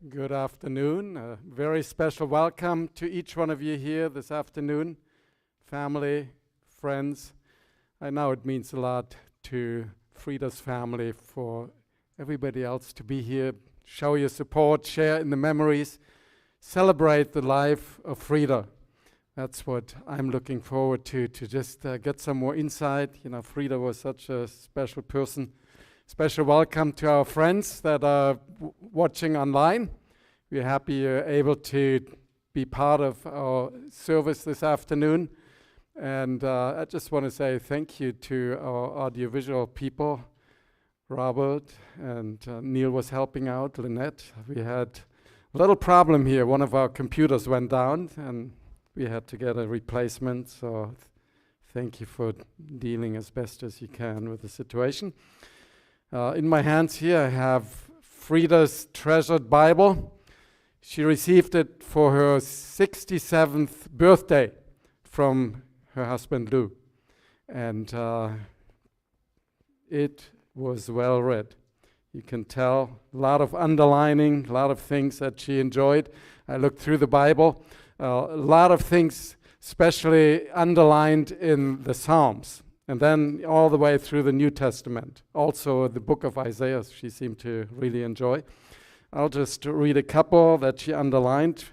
Good afternoon. A very special welcome to each one of you here this afternoon. Family, friends. I know it means a lot to Frieda's family for everybody else to be here, show your support, share in the memories, celebrate the life of Frieda. That's what I'm looking forward to just get some more insight. You know, Frieda was such a special person. Special welcome to our friends that are watching online. We're happy you're able to be part of our service this afternoon. And I just want to say thank you to our audiovisual people, Robert and Neil was helping out, Lynette. We had a little problem here. One of our computers went down and we had to get a replacement. So thank you for dealing as best as you can with the situation. In my hands here I have Frieda's treasured Bible. She received it for her 67th birthday from her husband Lou. And it was well read. You can tell a lot of underlining, a lot of things that she enjoyed. I looked through the Bible. A lot of things especially underlined in the Psalms. And then all the way through the New Testament. Also the book of Isaiah she seemed to really enjoy. I'll just read a couple that she underlined.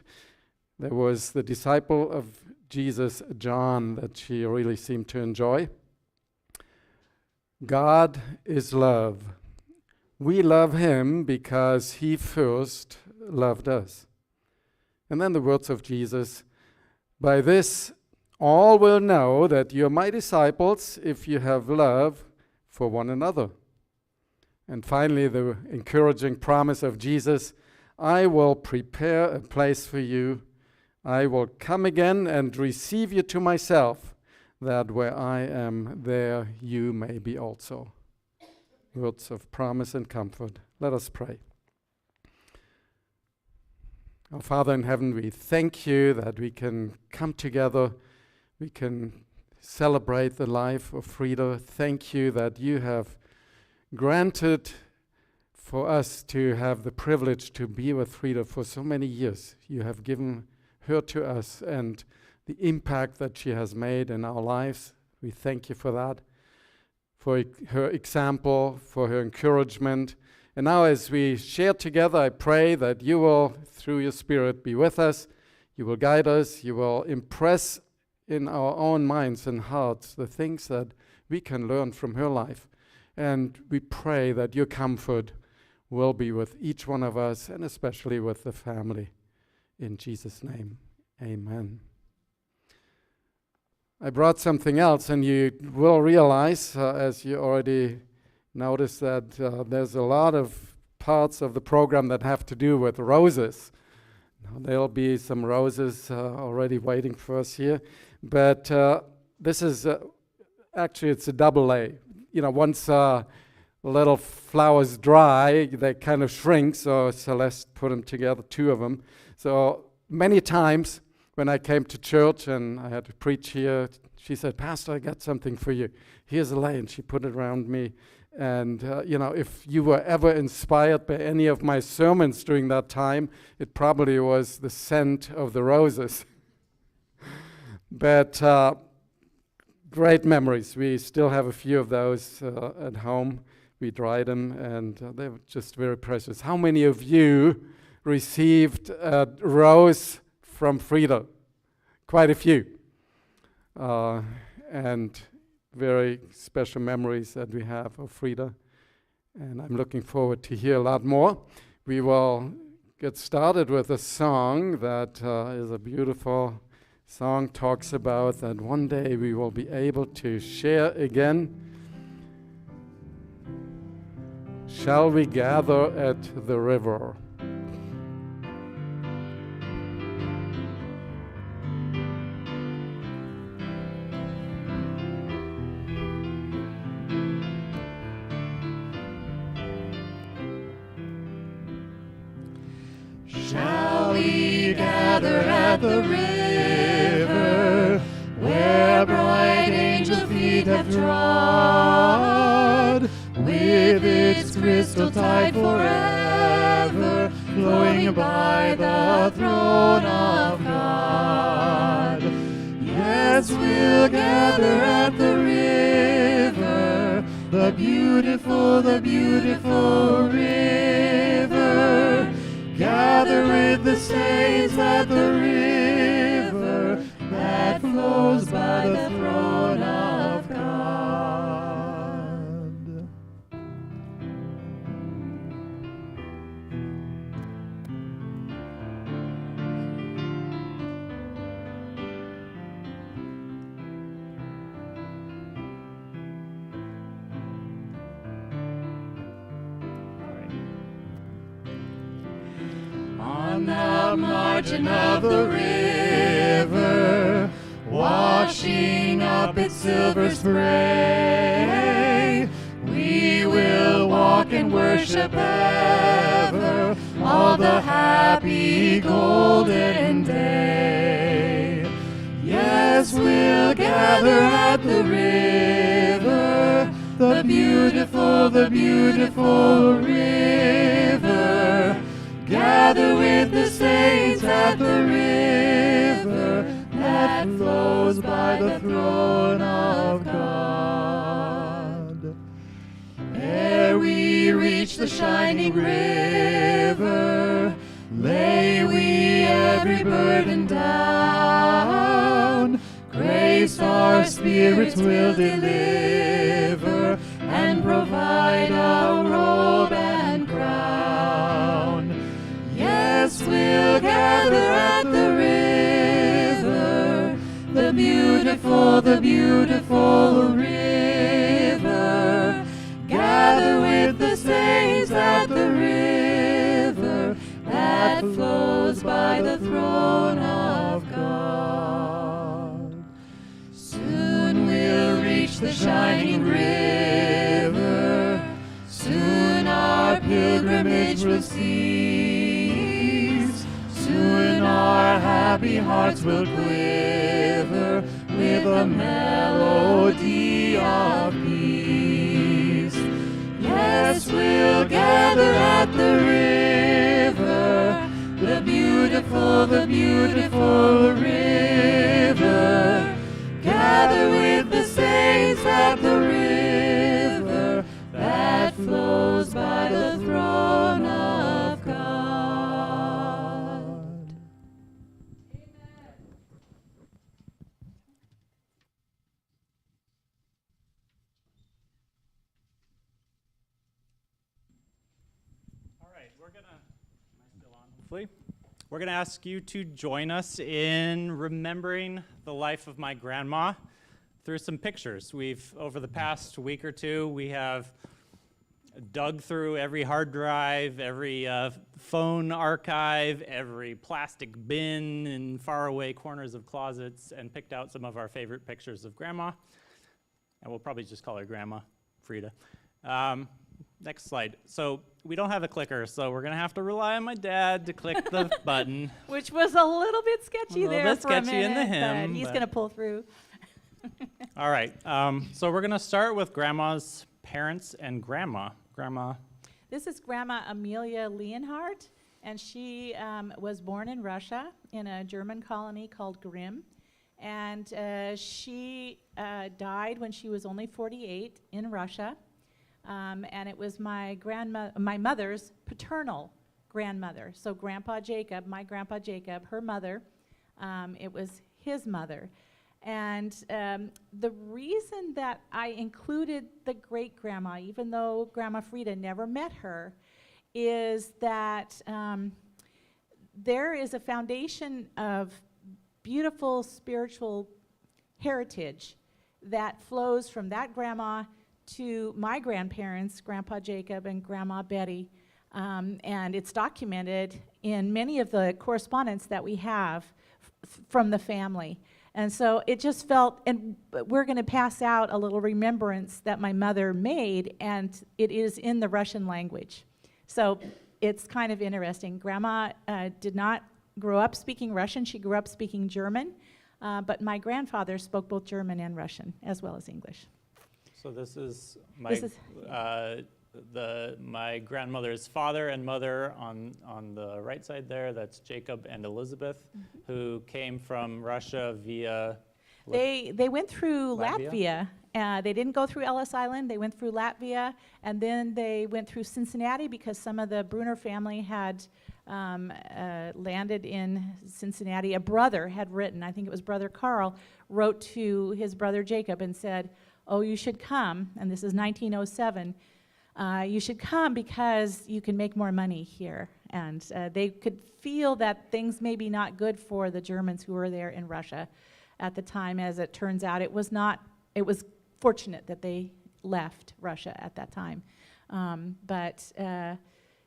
There was the disciple of Jesus, John, that she really seemed to enjoy. God is love. We love him because he first loved us. And then the words of Jesus, by this all will know that you are my disciples if you have love for one another. And finally, the encouraging promise of Jesus, I will prepare a place for you. I will come again and receive you to myself, that where I am, there you may be also. Words of promise and comfort. Let us pray. Our Father in heaven, we thank you that we can come together. We can celebrate the life of Frieda. Thank you that you have granted for us to have the privilege to be with Frieda for so many years. You have given her to us and the impact that she has made in our lives. We thank you for that, for her example, for her encouragement. And now as we share together, I pray that you will, through your Spirit, be with us. You will guide us. You will impress in our own minds and hearts the things that we can learn from her life. And we pray that your comfort will be with each one of us and especially with the family. In Jesus' name, amen. I brought something else, and you will realize, as you already noticed, that there's a lot of parts of the program that have to do with roses. Now, there'll be some roses already waiting for us here. But this is actually it's a double A. You know, once little flowers dry, they kind of shrink. So Celeste put them together, two of them. So many times when I came to church and I had to preach here, she said, "Pastor, I got something for you. Here's a lei," and she put it around me. And you know, if you were ever inspired by any of my sermons during that time, it probably was the scent of the roses. But great memories. We still have a few of those at home. We dried them, and they were just very precious. How many of you received a rose from Frieda? Quite a few. And very special memories that we have of Frieda. And I'm looking forward to hear a lot more. We will get started with a song that is a beautiful song, talks about that one day we will be able to share again. Shall we gather at the river? Shall we gather at the river, where bright angel feet have trod, with its crystal tide forever flowing by the throne of God. Yes, we'll gather at the river, the beautiful river. Gather with the saints at the river that flows by the throne of God. On the margin of the river, washing up its silver spray, we will walk and worship ever all the happy golden day. Yes, we'll gather at the river, the beautiful river. Gather with the saints at the river that flows by the throne of God. Ere we reach the shining river, lay we every burden down. Grace our spirits will deliver and provide a robe and crown. Yes, we'll gather at the river, the beautiful river. Gather with the saints at the river that flows by the throne of God. Soon we'll reach the shining river, soon our pilgrimage will cease. Soon our happy hearts will quiver with a melody of peace. Yes, we'll gather at the river, the beautiful river. Gather with the saints at the river that flows by the throne of God. All right, am I still on, hopefully? We're gonna ask you to join us in remembering the life of my grandma through some pictures. Over the past week or two, we have dug through every hard drive, every phone archive, every plastic bin in faraway corners of closets, and picked out some of our favorite pictures of Grandma. And we'll probably just call her Grandma, Frieda. Next slide. So we don't have a clicker, so we're gonna have to rely on my dad to click the button. Which was a little bit sketchy A little there bit for a sketchy in minute, the hymn, but he's but- gonna pull through. All right, so we're gonna start with Grandma's parents and Grandma. Grandma, This is Grandma Amelia Leonhardt, and she was born in Russia in a German colony called Grimm. And she died when she was only 48 in Russia. And it was my mother's paternal grandmother. So Grandpa Jacob, my Grandpa Jacob, her mother, it was his mother. And the reason that I included the great-grandma, even though Grandma Frieda never met her, is that there is a foundation of beautiful spiritual heritage that flows from that grandma to my grandparents, Grandpa Jacob and Grandma Betty, and it's documented in many of the correspondence that we have from the family. And so it just felt, and we're going to pass out a little remembrance that my mother made, and it is in the Russian language. So it's kind of interesting. Grandma did not grow up speaking Russian. She grew up speaking German, but my grandfather spoke both German and Russian, as well as English. so this is my This is- my grandmother's father and mother on the right side there. That's Jacob and Elizabeth, who came from Russia via. They went through Latvia? Latvia. They didn't go through Ellis Island. They went through Latvia, and then they went through Cincinnati because some of the Bruner family had landed in Cincinnati. A brother had written, I think it was Brother Carl, wrote to his brother Jacob and said, "Oh, you should come," and this is 1907, "you should come because you can make more money here." And they could feel that things may be not good for the Germans who were there in Russia at the time. As it turns out, it was fortunate that they left Russia at that time.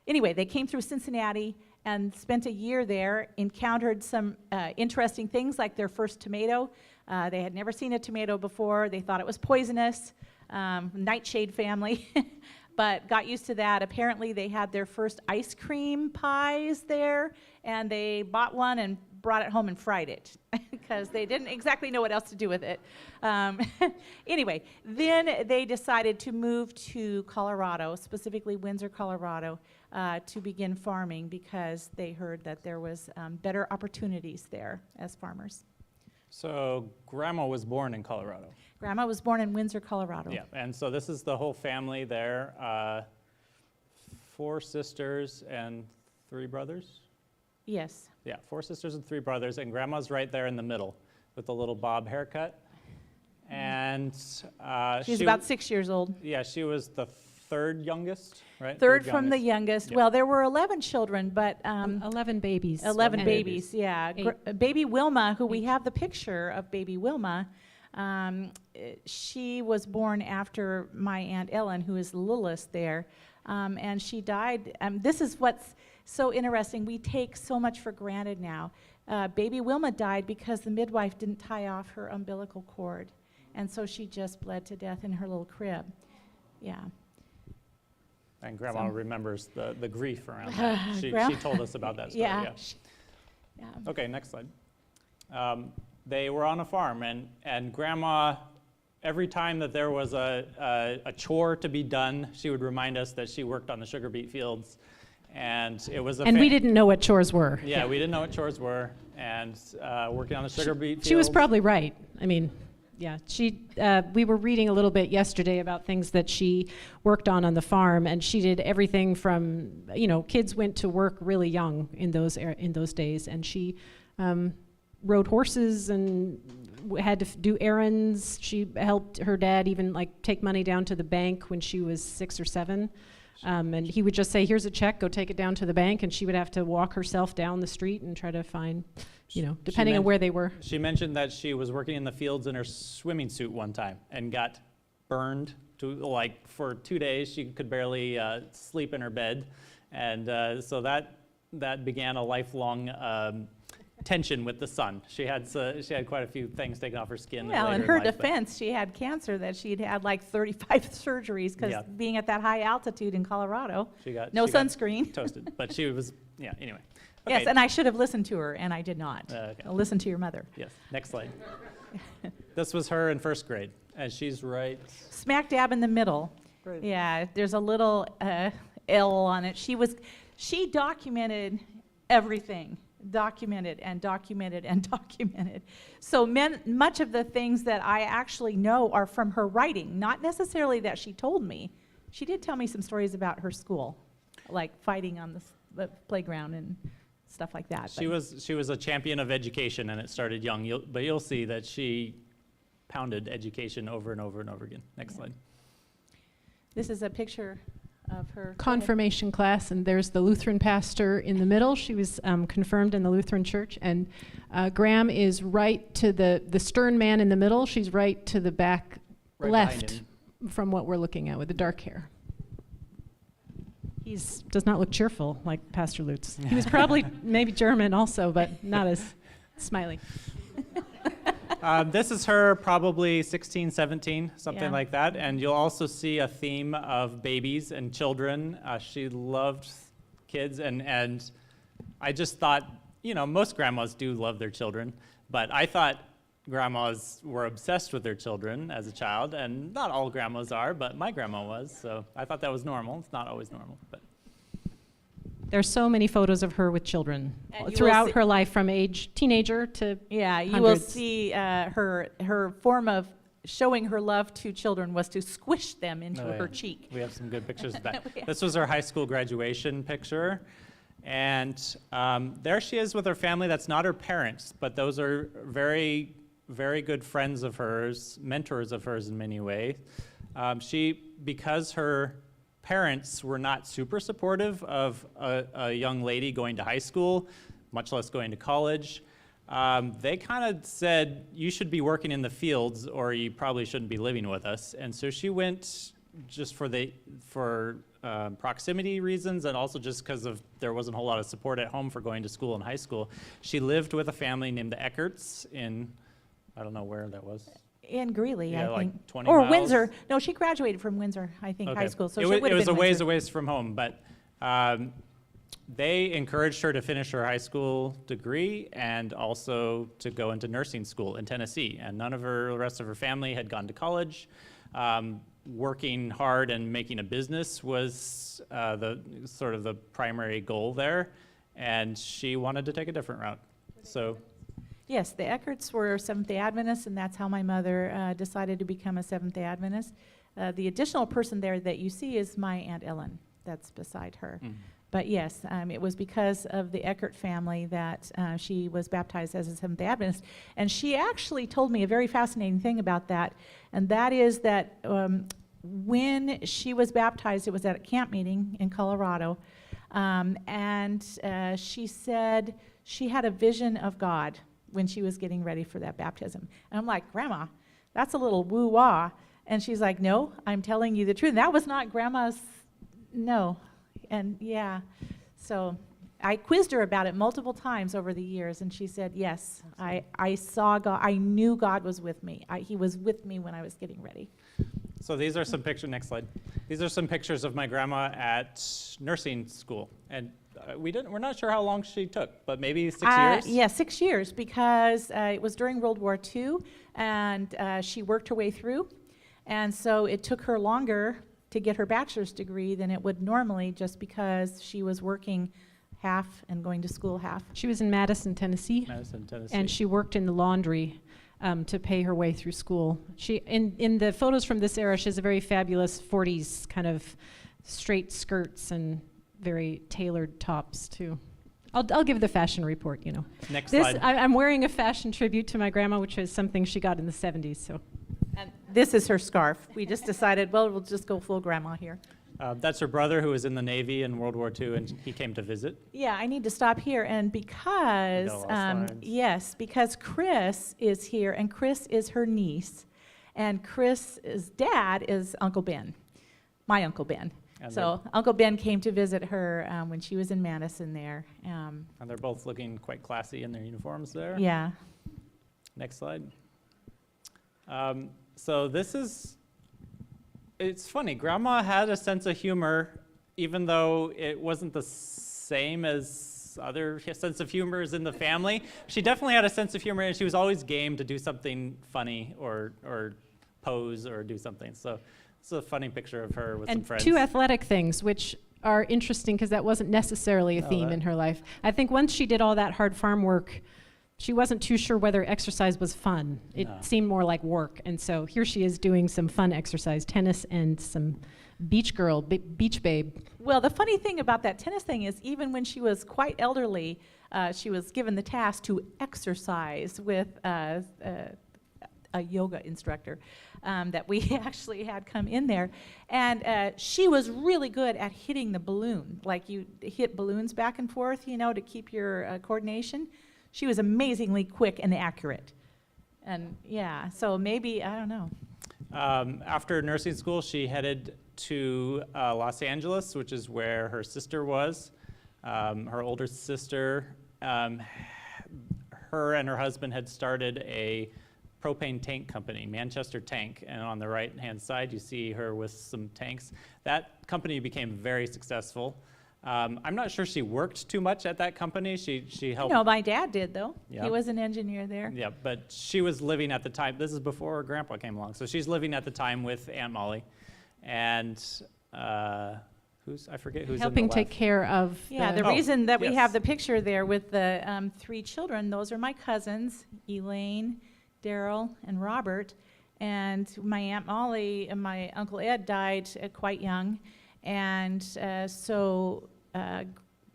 Anyway, they came through Cincinnati and spent a year there, encountered some interesting things like their first tomato. They had never seen a tomato before. They thought it was poisonous, nightshade family, but got used to that. Apparently, they had their first ice cream pies there, and they bought one and brought it home and fried it because they didn't exactly know what else to do with it. Anyway, then they decided to move to Colorado, specifically Windsor, Colorado, to begin farming because they heard that there was better opportunities there as farmers. So Grandma was born in Colorado. Grandma was born in Windsor, Colorado. Yeah, and so this is the whole family there. 4 sisters and 3 brothers? Yes. Yeah, 4 sisters and 3 brothers, and Grandma's right there in the middle with the little bob haircut. And She's about 6 years old. Yeah, she was the 3rd youngest, right? Third from the youngest. Yep. Well, there were 11 children, but 11 babies. 11 And babies, yeah. Baby Wilma, who we have the picture of baby Wilma, she was born after my Aunt Ellen, who is the littlest there, and she died. This is what's so interesting. We take so much for granted now. Baby Wilma died because the midwife didn't tie off her umbilical cord, and so she just bled to death in her little crib. Yeah. And Grandma remembers the grief around that. She told us about that story. Yeah. Yeah. Okay, next slide. They were on a farm, and Grandma, every time that there was a chore to be done, she would remind us that she worked on the sugar beet fields, and it was And we didn't know what chores were. Yeah, we didn't know what chores were, and working on the sugar beet fields. She was probably right. I mean, yeah, we were reading a little bit yesterday about things that she worked on the farm, and she did everything from, kids went to work really young in those days, and she rode horses and had to do errands. She helped her dad even take money down to the bank when she was 6 or 7. And he would just say, "Here's a check, go take it down to the bank," and she would have to walk herself down the street and try to find, depending on where they were. She mentioned that she was working in the fields in her swimming suit one time and got burned for 2 days. She could barely sleep in her bed, and so that began a lifelong tension with the sun. She had quite a few things taken off her skin. Well, in her defense, she had cancer that she'd had 35 surgeries because being at that high altitude in Colorado, no sunscreen. Toasted, but she was, anyway. Okay. Yes, and I should have listened to her, and I did not. Okay. Listen to your mother. Yes, next slide. This was her in 1st grade, and she's right smack dab in the middle. Right. Yeah, there's a little L on it. She documented everything. Documented and documented and documented. So much of the things that I actually know are from her writing, not necessarily that she told me. She did tell me some stories about her school, like fighting on the playground and stuff like that. She was a champion of education, and it started young. But you'll see that she pounded education over and over and over again. Next slide. This is a picture of her confirmation class, and there's the Lutheran pastor in the middle. She was confirmed in the Lutheran church, and Graham is right to the stern man in the middle. She's right to the back left from what we're looking at with the dark hair. He does not look cheerful like Pastor Lutz. He was probably maybe German also, but not as smiling. This is her probably 16, 17, something like that. And you'll also see a theme of babies and children. She loved kids. And I just thought, most grandmas do love their children. But I thought grandmas were obsessed with their children as a child, and not all grandmas are, but my grandma was, so I thought that was normal. It's not always normal, but. There's so many photos of her with children And you will throughout see- her life, from age teenager to Yeah, you will hundreds. see her form of showing her love to children was to squish them into Oh, her yeah. cheek. We have some good pictures of that. Yeah. This was her high school graduation picture. And there she is with her family. That's not her parents, but those are very, very good friends of hers, mentors of hers in many ways. Because her parents were not super supportive of a young lady going to high school, much less going to college, they kind of said, you should be working in the fields or you probably shouldn't be living with us. And so she went just for proximity reasons, and also just because there wasn't a whole lot of support at home for going to school in high school. She lived with a family named the Eckerts in, I don't know where that was. In Greeley, Yeah, I like think. 20 Or miles? Windsor. No, she graduated from Windsor, I think, high Okay. school. So it she was, would it have was been a ways Windsor. away from home, but they encouraged her to finish her high school degree and also to go into nursing school in Tennessee. And the rest of her family had gone to college. Working hard and making a business was the primary goal there, and she wanted to take a different route. So, Yes, the Eckerts were Seventh-day Adventists, and that's how my mother decided to become a Seventh-day Adventist. The additional person there that you see is my Aunt Ellen. That's beside her. But yes, it was because of the Eckert family that she was baptized as a Seventh-day Adventist. And she actually told me a very fascinating thing about that, and that is that when she was baptized, it was at a camp meeting in Colorado, and she said she had a vision of God when she was getting ready for that baptism. And I'm like, Grandma, that's a little woo-wah. And she's like, no, I'm telling you the truth. And that was not Grandma's, no. And yeah, so I quizzed her about it multiple times over the years, and she said, yes, I saw God. I knew God was with me. He was with me when I was getting ready. so these are some pictures. Next slide. These are some pictures of my grandma at nursing school, and we're not sure how long she took, but maybe 6 years. Yeah, 6 years, because it was during World War II, and she worked her way through, and so it took her longer to get her bachelor's degree than it would normally, just because she was working half and going to school half. She was in Madison, Tennessee, Madison, Tennessee. and she worked in the laundry to pay her way through school. She, in the photos from this era, she has a very fabulous 40s kind of straight skirts and very tailored tops too. I'll give the fashion report, you know. Next This, slide. I'm wearing a fashion tribute to my grandma, which is something she got in the 70s, so. And this is her scarf. We just decided, well, we'll just go full grandma here. That's her brother, who was in the Navy in World War II, and he came to visit. Yeah, I need to stop here, and because, You got a lot of slides. yes, because Chris is here, and Chris is her niece, and Chris's dad is Uncle Ben, my Uncle Ben. And So Uncle Ben came to visit her when she was in Madison there. And they're both looking quite classy in their uniforms there. Yeah. Next slide. So this is, it's funny, Grandma had a sense of humor, even though it wasn't the same as other sense of humors in the family. She definitely had a sense of humor, and she was always game to do something funny or pose or do something. So it's a funny picture of her with some And friends. two athletic things, which are interesting because that wasn't necessarily a Oh, theme that- in her life. I think once she did all that hard farm work, she wasn't too sure whether exercise was fun. It No. seemed more like work. And so here she is doing some fun exercise, tennis and some beach girl, beach babe. Well, the funny thing about that tennis thing is even when she was quite elderly, she was given the task to exercise with a yoga instructor that we actually had come in there. And she was really good at hitting the balloon. Like you hit balloons back and forth, you know, to keep your coordination. She was amazingly quick and accurate. And yeah, so maybe, I don't know. After nursing school, she headed to Los Angeles, which is where her sister was, her older sister. Her and her husband had started a propane tank company, Manchester Tank, and on the right-hand side you see her with some tanks. That company became very successful. I'm not sure she worked too much at that company. She helped. No, my dad did, though. Yeah. He was an engineer there. Yeah, but she was living at the time. This is before Grandpa came along. So she's living at the time with Aunt Molly. And I forget who's Helping in the take left. care of Yeah, the Oh, reason that we yes. have the picture there with the 3 children, those are my cousins, Elaine, Daryl, and Robert. And my Aunt Molly and my Uncle Ed died quite young. And so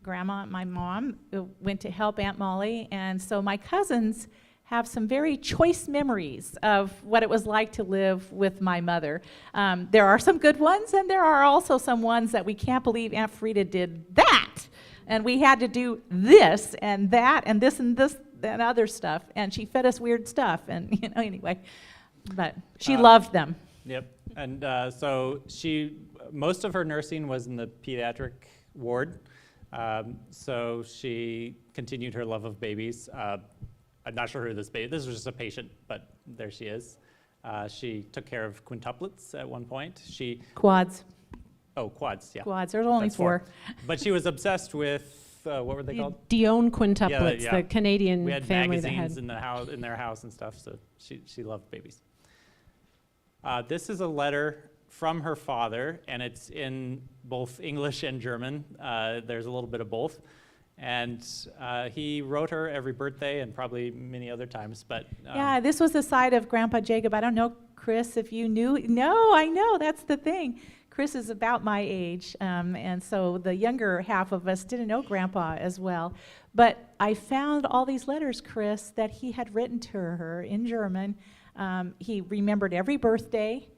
Grandma and my mom went to help Aunt Molly. And so my cousins have some very choice memories of what it was like to live with my mother. There are some good ones, and there are also some ones that we can't believe Aunt Frieda did that. And we had to do this and that and this and other stuff. And she fed us weird stuff. And, anyway. But she loved them. Yep. And so most of her nursing was in the pediatric ward. So she continued her love of babies. I'm not sure who this was just a patient, but there she is. She took care of quintuplets at one point. Quads. Oh, quads, yeah. Quads. There's only That's 4. But she was obsessed with, what were they called? Dion quintuplets, Yeah. the Canadian We had family that magazines had. in their house and stuff, so she loved babies. This is a letter from her father, and it's in both English and German. There's a little bit of both. And he wrote her every birthday and probably many other times. But Yeah, this was the side of Grandpa Jacob. I don't know, Chris, if you knew. No, I know. That's the thing. Chris is about my age, and so the younger half of us didn't know Grandpa as well. But I found all these letters, Chris, that he had written to her in German. He remembered every birthday.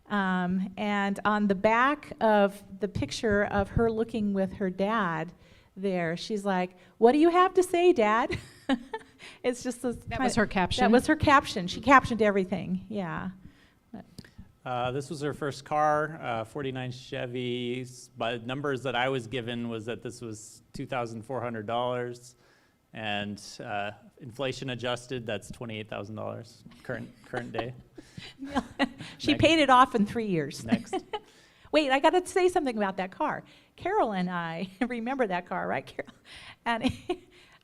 And on the back of the picture of her looking with her dad there, she's like, "What do you have to say, Dad?" It's just this That was her caption? That was her caption. She captioned everything, yeah. this was her first car, 49 Chevy. But numbers that I was given was that this was $2,400. And inflation adjusted, that's $28,000 current day. She Next. paid it off in 3 years. Next. Wait, I got to say something about that car. Carol and I remember that car, right, Carol? And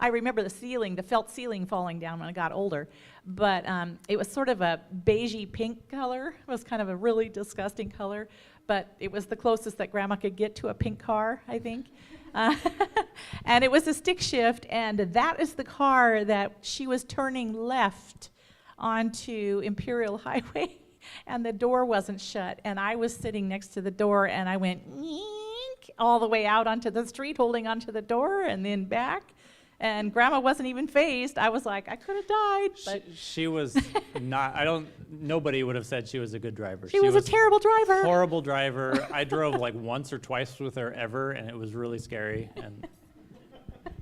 I remember the felt ceiling falling down when I got older. But it was sort of a beigey pink color. It was kind of a really disgusting color. But it was the closest that Grandma could get to a pink car, I think. And it was a stick shift, and that is the car that she was turning left onto Imperial Highway, and the door wasn't shut, and I was sitting next to the door, and I went all the way out onto the street, holding onto the door, and then back. And Grandma wasn't even phased. I was like, I could have died, but She was not, nobody would have said she was a good driver. she was a terrible driver. Horrible driver. I drove like once or twice with her ever, and it was really scary.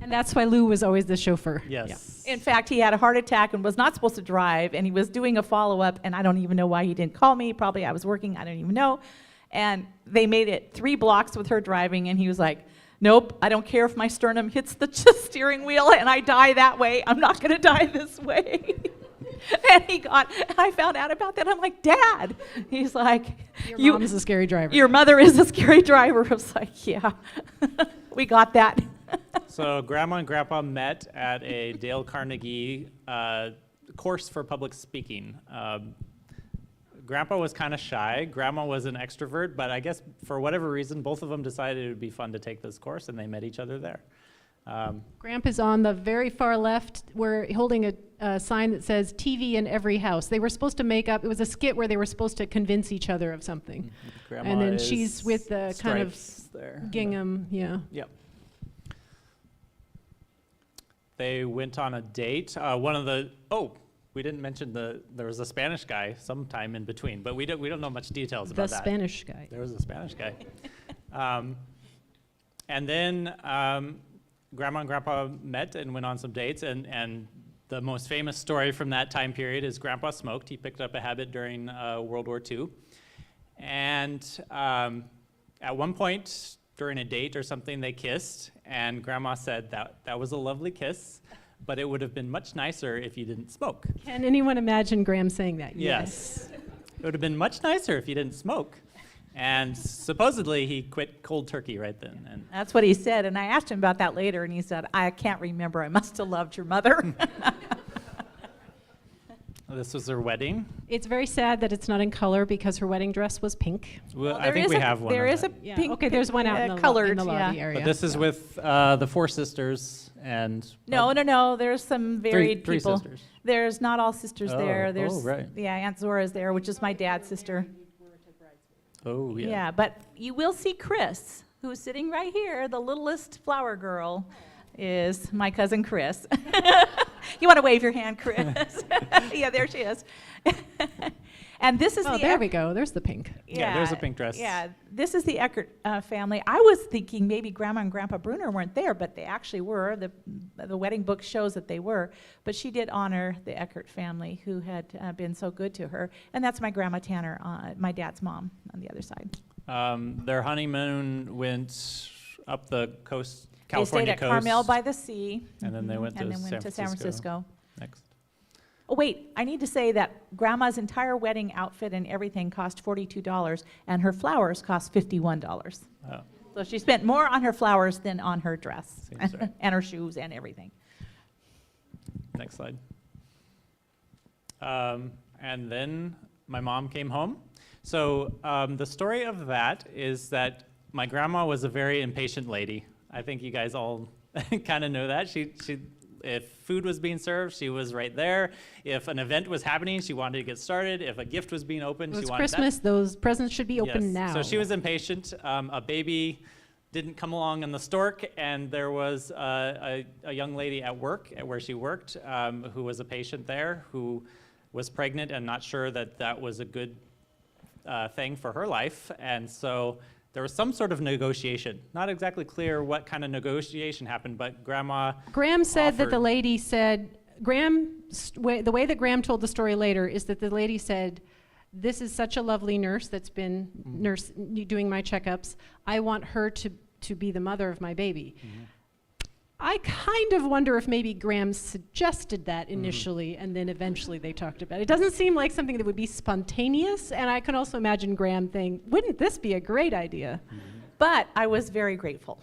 And that's why Lou was always the chauffeur. Yes. In fact, he had a heart attack and was not supposed to drive, and he was doing a follow-up, and I don't even know why he didn't call me. Probably I was working, I don't even know. And they made it 3 blocks with her driving, and he was like, "Nope, I don't care if my sternum hits the steering wheel and I die that way. I'm not going to die this way." And I found out about that. I'm like, "Dad." He's like, Your mom's a scary driver. Your mother is a scary driver. I was like, "Yeah, we got that." So Grandma and Grandpa met at a Dale Carnegie course for public speaking. Grandpa was kind of shy. Grandma was an extrovert, but I guess for whatever reason, both of them decided it would be fun to take this course, and they met each other there. Grandpa's on the very far left. We're holding a sign that says TV in every house. They were supposed to make up, it was a skit where they were supposed to convince each other of something. Grandma And then is she's with the kind of stripes there. gingham, yeah. Yep. They went on a date. We didn't mention there was a Spanish guy sometime in between, but we don't know much details The about that. Spanish guy. There was a Spanish guy. And then Grandma and Grandpa met and went on some dates, and the most famous story from that time period is Grandpa smoked. He picked up a habit during World War II. And at one point during a date or something, they kissed, and Grandma said that was a lovely kiss, but it would have been much nicer if you didn't smoke. Can anyone imagine Graham saying that? Yes. It would have been much nicer if you didn't smoke. And supposedly he quit cold turkey right then. And That's what he said, and I asked him about that later, and he said, I can't remember. I must have loved your mother. this was her wedding. It's very sad that it's not in color because her wedding dress was pink. Well, Well, I think we have one. There of is a that. Yeah. pink. Okay, there's one out in the, colored, in the lobby yeah. area. But this is with the four sisters and No. There's some varied three people. sisters. There's not all sisters Oh, there. There's right. yeah, Aunt Zora's there, which is my dad's sister. Oh yeah. Yeah, but you will see Chris, who's sitting right here, the littlest flower girl, is my cousin Chris. You want to wave your hand, Chris? Yeah, there she is. And this is Oh, the there we go. There's the pink. Yeah, there's a pink dress. Yeah, this is the Eckert family. I was thinking maybe Grandma and Grandpa Bruner weren't there, but they actually were. The wedding book shows that they were. But she did honor the Eckert family, who had been so good to her. And that's my Grandma Tanner, my dad's mom, on the other side. Their honeymoon went up the coast, They California stayed at coast. Carmel by the sea. And then they went to and then went to San Francisco. Next. Oh, wait, I need to say that Grandma's entire wedding outfit and everything cost $42, and her flowers cost $51. Oh, So she spent more on her flowers than on her dress, Seems right. and her shoes and everything. next slide. And then my mom came home. So the story of that is that my grandma was a very impatient lady. I think you guys all kind of know that. She if food was being served, she was right there. If an event was happening, she wanted to get started. If a gift was being opened, she It's wanted Christmas. Those presents should be that. open Yes. now. So she was impatient. A baby didn't come along in the stork, and there was a young lady at work, at where she worked, who was a patient there, who was pregnant and not sure that that was a good thing for her life. And so there was some sort of negotiation. Not exactly clear what kind of negotiation happened, but Grandma Graham said that the offered- lady said, the way that Graham told the story later is that the lady said, this is such a lovely nurse that's been doing my checkups. I want her to be the mother of my baby. I kind of wonder if maybe Graham suggested that initially and then eventually they talked about it. It doesn't seem like something that would be spontaneous, and I can also imagine Graham thinking, wouldn't this be a great idea? But I was very grateful.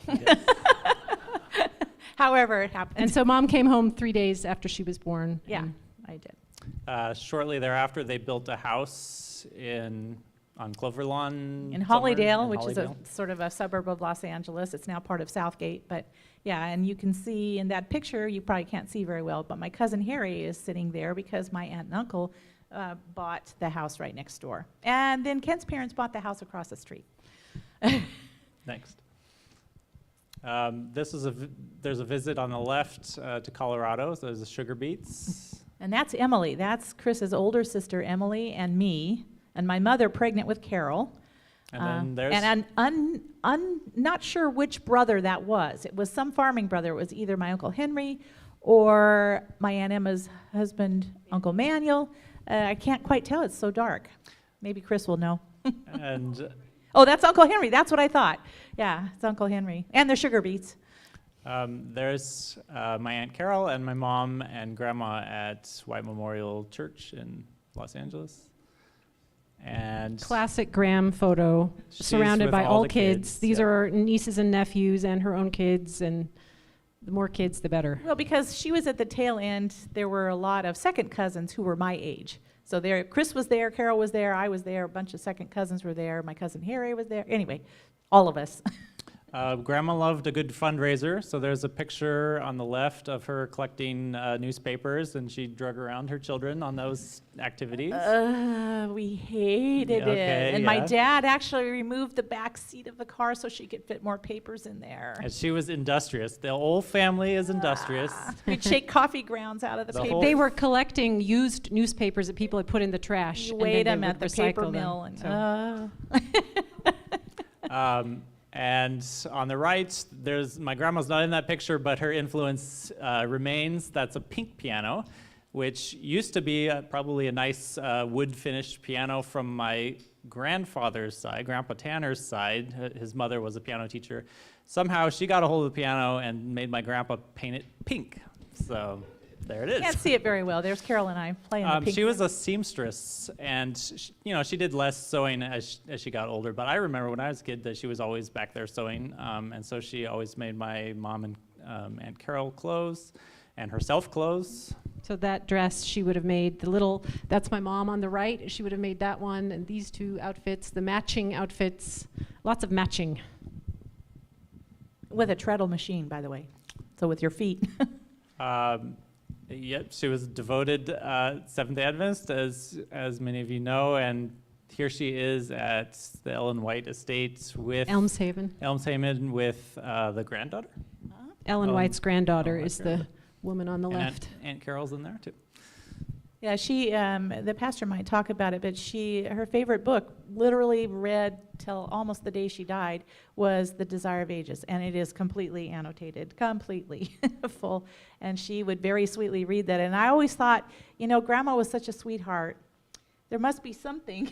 However, it happened. And so Mom came home 3 days after she was born. Yeah, and I did. Shortly thereafter, they built a house on Clover Lawn. In somewhere Hollydale, in which is a Hollydale. sort of a suburb of Los Angeles. It's now part of Southgate, but yeah, and you can see in that picture, you probably can't see very well, but my cousin Harry is sitting there because my aunt and uncle bought the house right next door. And then Kent's parents bought the house across the street. Next. This is there's a visit on the left to Colorado. So there's the sugar beets. And that's Emily. That's Chris's older sister, Emily, and me, and my mother pregnant with Carol. And then there's And I'm not sure which brother that was. It was some farming brother. It was either my Uncle Henry or my Aunt Emma's husband, Uncle Manuel. I can't quite tell. It's so dark. Maybe Chris will know. and Oh, that's Uncle Henry. That's what I thought. Yeah, it's Uncle Henry. And the sugar beets. there's my Aunt Carol and my mom and grandma at White Memorial Church in Los Angeles. And classic Graham photo, she's surrounded with by all all the kids. These yeah. are her nieces and nephews and her own kids, and the more kids, the better. Well, because she was at the tail end, there were a lot of second cousins who were my age. So there, Chris was there, Carol was there, I was there, a bunch of second cousins were there, my cousin Harry was there. Anyway, all of us. Grandma loved a good fundraiser, so there's a picture on the left of her collecting newspapers, and she drug around her children on those activities. We hated Okay, it. And my yeah. dad actually removed the back seat of the car so she could fit more papers in there. And she was industrious. The whole family is industrious. We'd shake coffee grounds out of the The paper. whole- They were collecting used newspapers that people had put in the trash. You and weighed then them they at would the paper recycle them. mill. And, And on the right, there's my grandma's not in that picture, but her influence remains. That's a pink piano, which used to be probably a nice wood-finished piano from my grandfather's side, Grandpa Tanner's side. His mother was a piano teacher. Somehow she got a hold of the piano and made my grandpa paint it pink. So There it is. Can't see it very well. There's Carol and I playing the pink. She was a seamstress, and she did less sewing as she got older. But I remember when I was a kid that she was always back there sewing, and so she always made my mom and Aunt Carol clothes, and herself clothes. So that dress she would have made, that's my mom on the right, she would have made that one, and these two outfits, the matching outfits, lots of matching. With a treadle machine, by the way. So with your feet. Yep, she was devoted Seventh-day Adventist, as many of you know, and here she is at the Ellen White estate with Elmshaven with the granddaughter. Ellen White's granddaughter White's is the woman on the and left. Aunt Carol's in there too. Yeah, she, the pastor might talk about it, but her favorite book, literally read till almost the day she died, was The Desire of Ages, and it is completely annotated, completely full, and she would very sweetly read that, and I always thought, Grandma was such a sweetheart. There must be something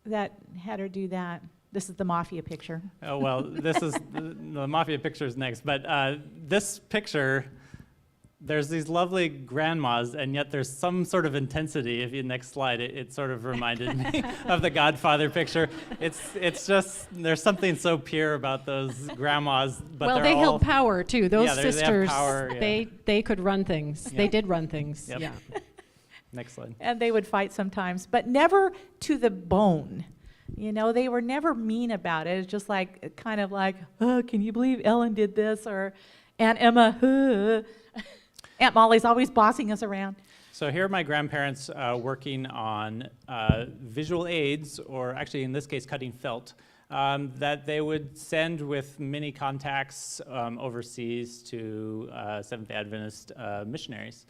that had her do that. This is the mafia picture. Oh, well, this is the mafia picture is next, but this picture, there's these lovely grandmas, and yet there's some sort of intensity. If you next slide, it sort of reminded me of the Godfather picture. It's just, there's something so pure about those grandmas, but they held power too. Those they have sisters, power, yeah. they could run things. Yeah. They did run things. Yep. Yeah. Next slide. And they would fight sometimes, but never to the bone. They were never mean about it. It's just kind of like, oh, can you believe Ellen did this? Or Aunt Emma, Aunt Molly's always bossing us around. So here are my grandparents working on visual aids, or actually in this case, cutting felt, that they would send with many contacts overseas to Seventh-day Adventist missionaries.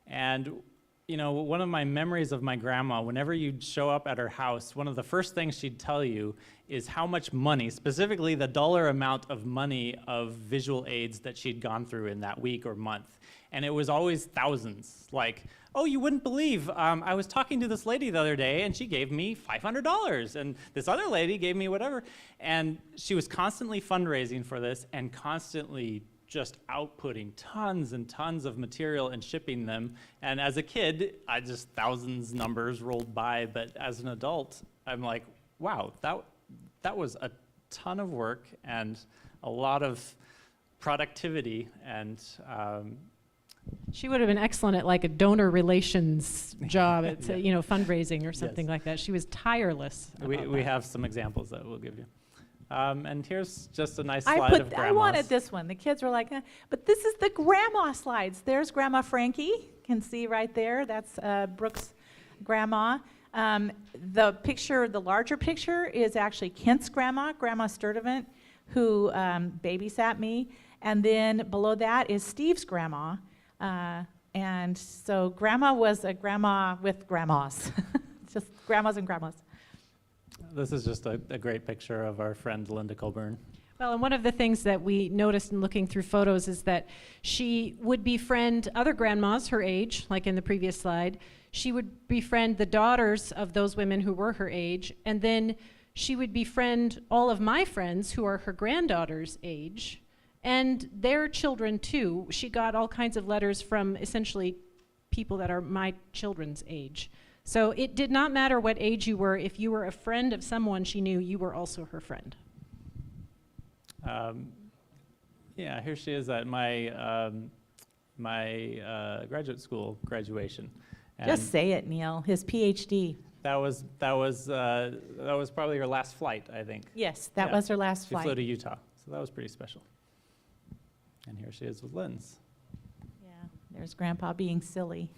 And one of my memories of my grandma, whenever you'd show up at her house, one of the first things she'd tell you is how much money, specifically the dollar amount of money of visual aids that she'd gone through in that week or month. And it was always thousands. Like, oh, you wouldn't believe, I was talking to this lady the other day, and she gave me $500, and this other lady gave me whatever. And she was constantly fundraising for this and constantly just outputting tons and tons of material and shipping them. And as a kid, thousands numbers rolled by, but as an adult, I'm like, wow, that was a ton of work and a lot of productivity. And she would have been excellent at a donor relations job at fundraising or something like that. She was tireless. We have some examples that we'll give you. And here's just a nice slide of grandmas. I wanted this one. The kids were like, but this is the grandma slides. There's Grandma Frankie. You can see right there. That's Brooke's grandma. The larger picture is actually Kent's grandma, Grandma Sturdivant, who babysat me. And then below that is Steve's grandma. And so Grandma was a grandma with grandmas. Just grandmas and grandmas. This is just a great picture of our friend Linda Colburn. Well, and one of the things that we noticed in looking through photos is that she would befriend other grandmas her age, like in the previous slide. She would befriend the daughters of those women who were her age, and then she would befriend all of my friends who are her granddaughter's age, and their children too. She got all kinds of letters from essentially people that are my children's age. So it did not matter what age you were. If you were a friend of someone she knew, you were also her friend. Yeah, here she is at my graduate school graduation. And just say it, Neil. His PhD. That was probably her last flight, I think. Yes, that was her last flight. She flew to Utah, so that was pretty special. And here she is with Linz. Yeah, there's Grandpa being silly.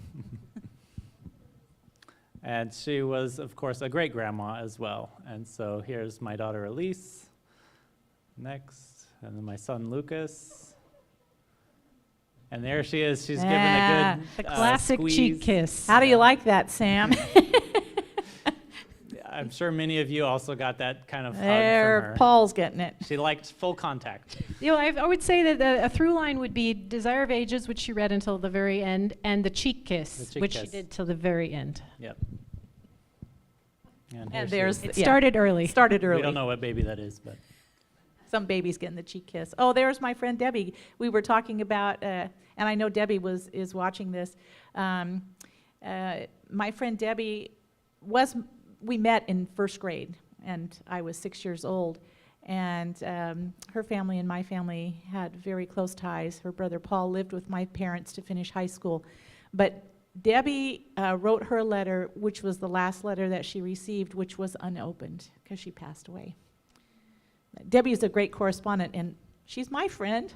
And she was, of course, a great grandma as well. And so here's my daughter Elise, next, and then my son Lucas. And there she is. She's giving a good the classic squeeze. cheek kiss. How do you like that, Sam? I'm sure many of you also got that kind of hug from There, her. Paul's getting it. She liked full contact. I would say that a through line would be Desire of Ages, which she read until the very end, and the cheek kiss, which she did till the very end. Yep. And there's It started early. Started early. We don't know what baby that is, but Some baby's getting the cheek kiss. Oh, there's my friend Debbie. We were talking about, and I know Debbie is watching this. My friend Debbie we met in first grade, and I was 6 years old. And her family and my family had very close ties. Her brother Paul lived with my parents to finish high school. But Debbie wrote her letter, which was the last letter that she received, which was unopened because she passed away. Debbie is a great correspondent, and she's my friend,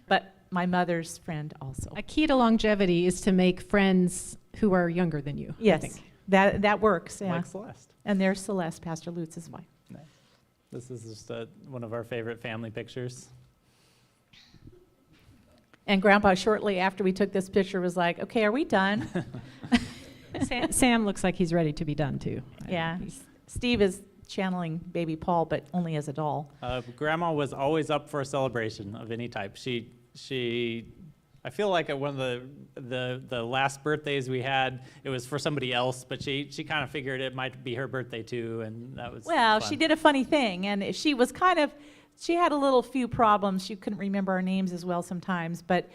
but my mother's friend also. A key to longevity is to make friends who are younger than you. Yes, I think. that works. Yeah. Like Celeste. And there's Celeste, Pastor Lutz's wife. Nice. This is just one of our favorite family pictures. And Grandpa, shortly after we took this picture, was like, "Okay, are we done?" Sam looks like he's ready to be done too. Yeah. Steve is channeling baby Paul, but only as a doll. Grandma was always up for a celebration of any type. I feel like at one of the last birthdays we had, it was for somebody else, but she kind of figured it might be her birthday too, and that was Well, fun. she did a funny thing, and she was she had a few problems. She couldn't remember our names as well sometimes, but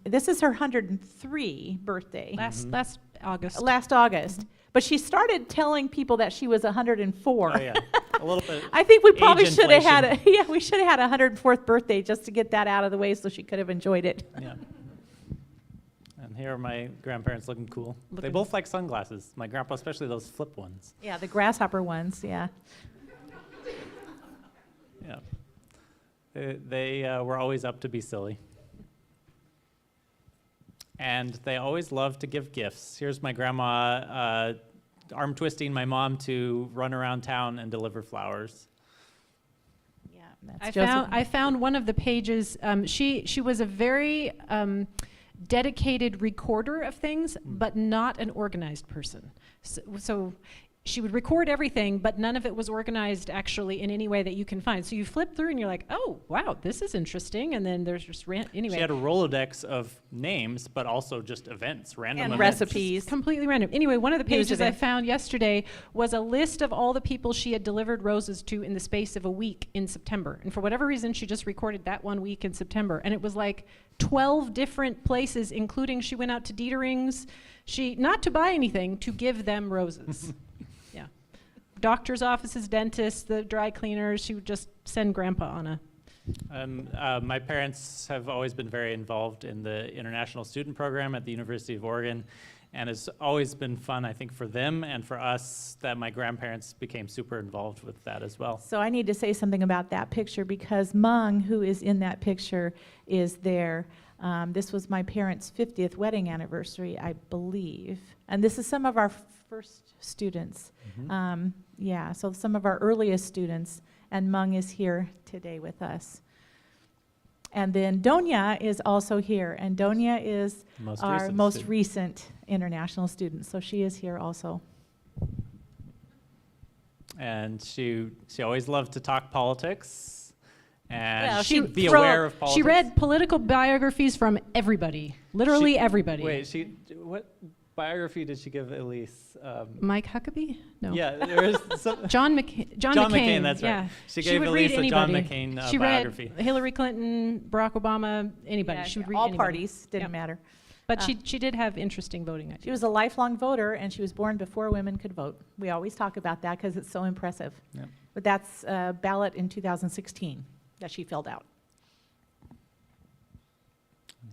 this is her 103 birthday. Last August. Last August. But she started telling people that she was 104. Oh yeah, a little bit. I think we probably age should have had inflation. we should have had a 104th birthday just to get that out of the way so she could have enjoyed it. Yeah. And here are my grandparents looking cool. They Looking- both like sunglasses. My grandpa, especially those flip ones. Yeah, the grasshopper ones, yeah. Yeah. They were always up to be silly. And they always loved to give gifts. Here's my grandma arm twisting my mom to run around town and deliver flowers. Yeah, that's Joseph. I found one of the pages. She was a very dedicated recorder of things, but not an organized person. So she would record everything, but none of it was organized actually in any way that you can find. So you flip through and you're like, oh, wow, this is interesting. And then there's just anyway. She had a Rolodex of names, but also just events, random And events. recipes. Completely random. Anyway, one of the News pages I event. found yesterday was a list of all the people she had delivered roses to in the space of a week in September. And for whatever reason, she just recorded that 1 week in September. And it was like 12 different places, including she went out to Dietering's, not to buy anything, to give them roses. Yeah. Doctor's offices, dentists, the dry cleaners, she would just send Grandpa on a... My parents have always been very involved in the international student program at the University of Oregon, and it's always been fun, I think, for them and for us that my grandparents became super involved with that as well. So I need to say something about that picture because Mung, who is in that picture, is there. This was my parents' 50th wedding anniversary, I believe. And this is some of our first students. Yeah, so some of our earliest students, and Mung is here today with us. And then Donya is also here, and Donya is our most recent international student, so she is here also. And she always loved to talk politics, and Well, she'd be throw- aware of politics. She read political biographies from everybody, literally everybody. Wait, what biography did she give Elise? Mike Huckabee? No. Yeah, there was some. John McCain. John McCain, that's right. Yeah. She gave would read Elise a John anybody. McCain She biography. read Hillary Clinton, Barack Obama, anybody. Yeah, She would read all anybody. parties, didn't Yep. matter. But she did have interesting voting ideas. She was a lifelong voter, and she was born before women could vote. We always talk about that because it's so impressive. Yep. But that's a ballot in 2016 that she filled out.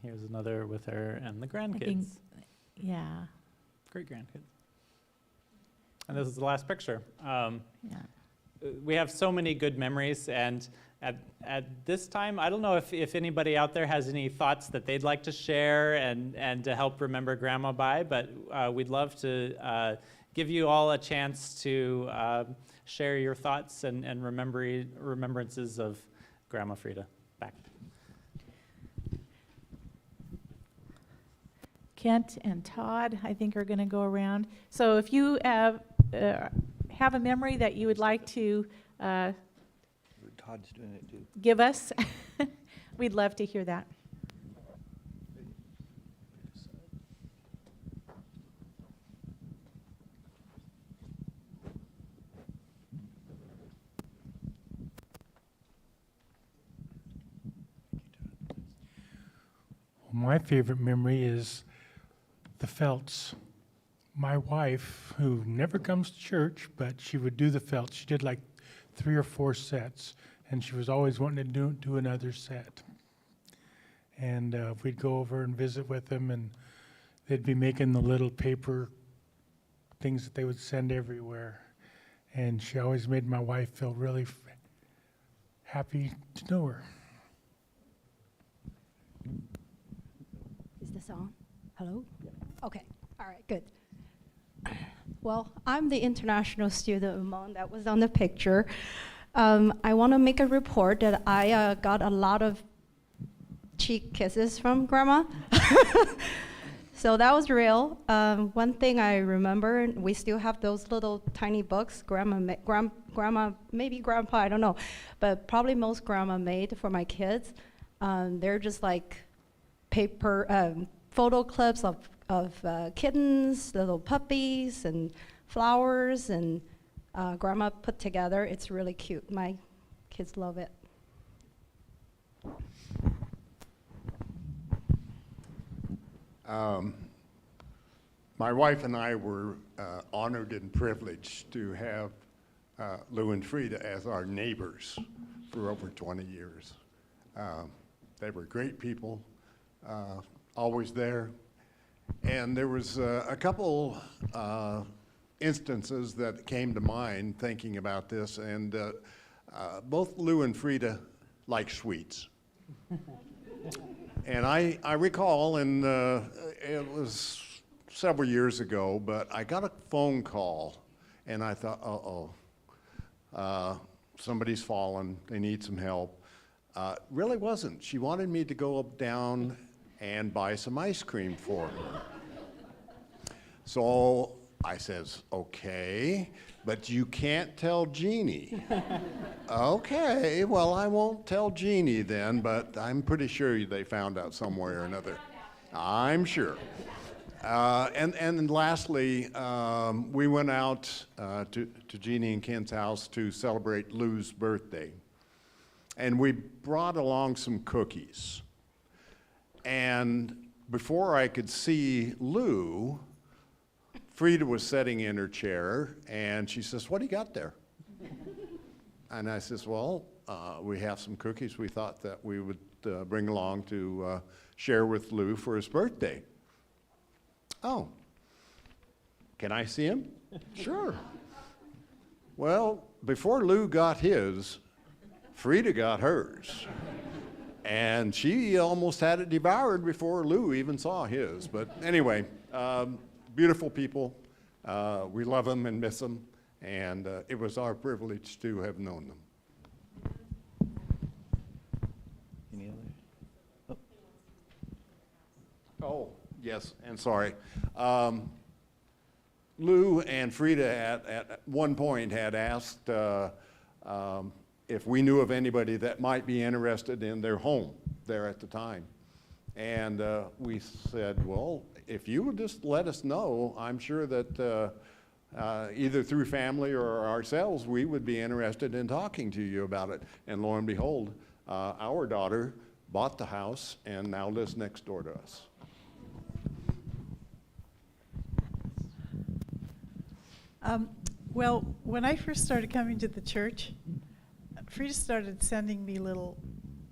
Here's another with her and the think- grandkids. Yeah, Great grandkids. And this is the last picture. yeah. We have so many good memories, and at this time, I don't know if anybody out there has any thoughts that they'd like to share and to help remember Grandma by, but we'd love to give you all a chance to share your thoughts and remembrances of Grandma Frieda. Back. Kent and Todd, I think, are going to go around. So if you have a memory that you would like to Todd's doing it too. give us, we'd love to hear that. My favorite memory is the felts. My wife, who never comes to church, but she would do the felts. She did like 3 or 4 sets, and she was always wanting to do another set. And we'd go over and visit with them, and they'd be making the little paper things that they would send everywhere. And she always made my wife feel really happy to know her. Is this on? Hello? Okay. All right, good. Well, I'm the international student among that was on the picture. I want to make a report that I got a lot of cheek kisses from Grandma. So that was real. One thing I remember, we still have those little tiny books Grandma, maybe Grandpa, I don't know, but probably most Grandma made for my kids. They're just like paper photo clips of kittens, little puppies, and flowers, and Grandma put together. It's really cute. My kids love it. My wife and I were honored and privileged to have Lou and Frieda as our neighbors for over 20 years. They were great people, always there. And there was a couple instances that came to mind thinking about this, and both Lou and Frieda like sweets. And I recall, and it was several years ago, but I got a phone call, and I thought, somebody's fallen, they need some help. Really wasn't. She wanted me to go down and buy some ice cream for her. So I says, okay, but you can't tell Jeannie. Okay, well, I won't tell Jeannie then, but I'm pretty sure they found out some way or another. I'm sure. And lastly, we went out to Jeannie and Ken's house to celebrate Lou's birthday. And we brought along some cookies. And before I could see Lou, Frieda was sitting in her chair, and she says, "What do you got there?" And I says, "Well, we have some cookies we thought that we would bring along to share with Lou for his birthday." "Oh, can I see him?" "Sure." Well, before Lou got his, Frieda got hers. And she almost had it devoured before Lou even saw his. But anyway, beautiful people. We love them and miss them. And it was our privilege to have known them. Any other? Oh, yes, and sorry. Lou and Frieda at one point had asked if we knew of anybody that might be interested in their home there at the time. And we said, well, if you would just let us know, I'm sure that either through family or ourselves, we would be interested in talking to you about it. And lo and behold, our daughter bought the house and now lives next door to us. Well, when I first started coming to the church, Frieda started sending me little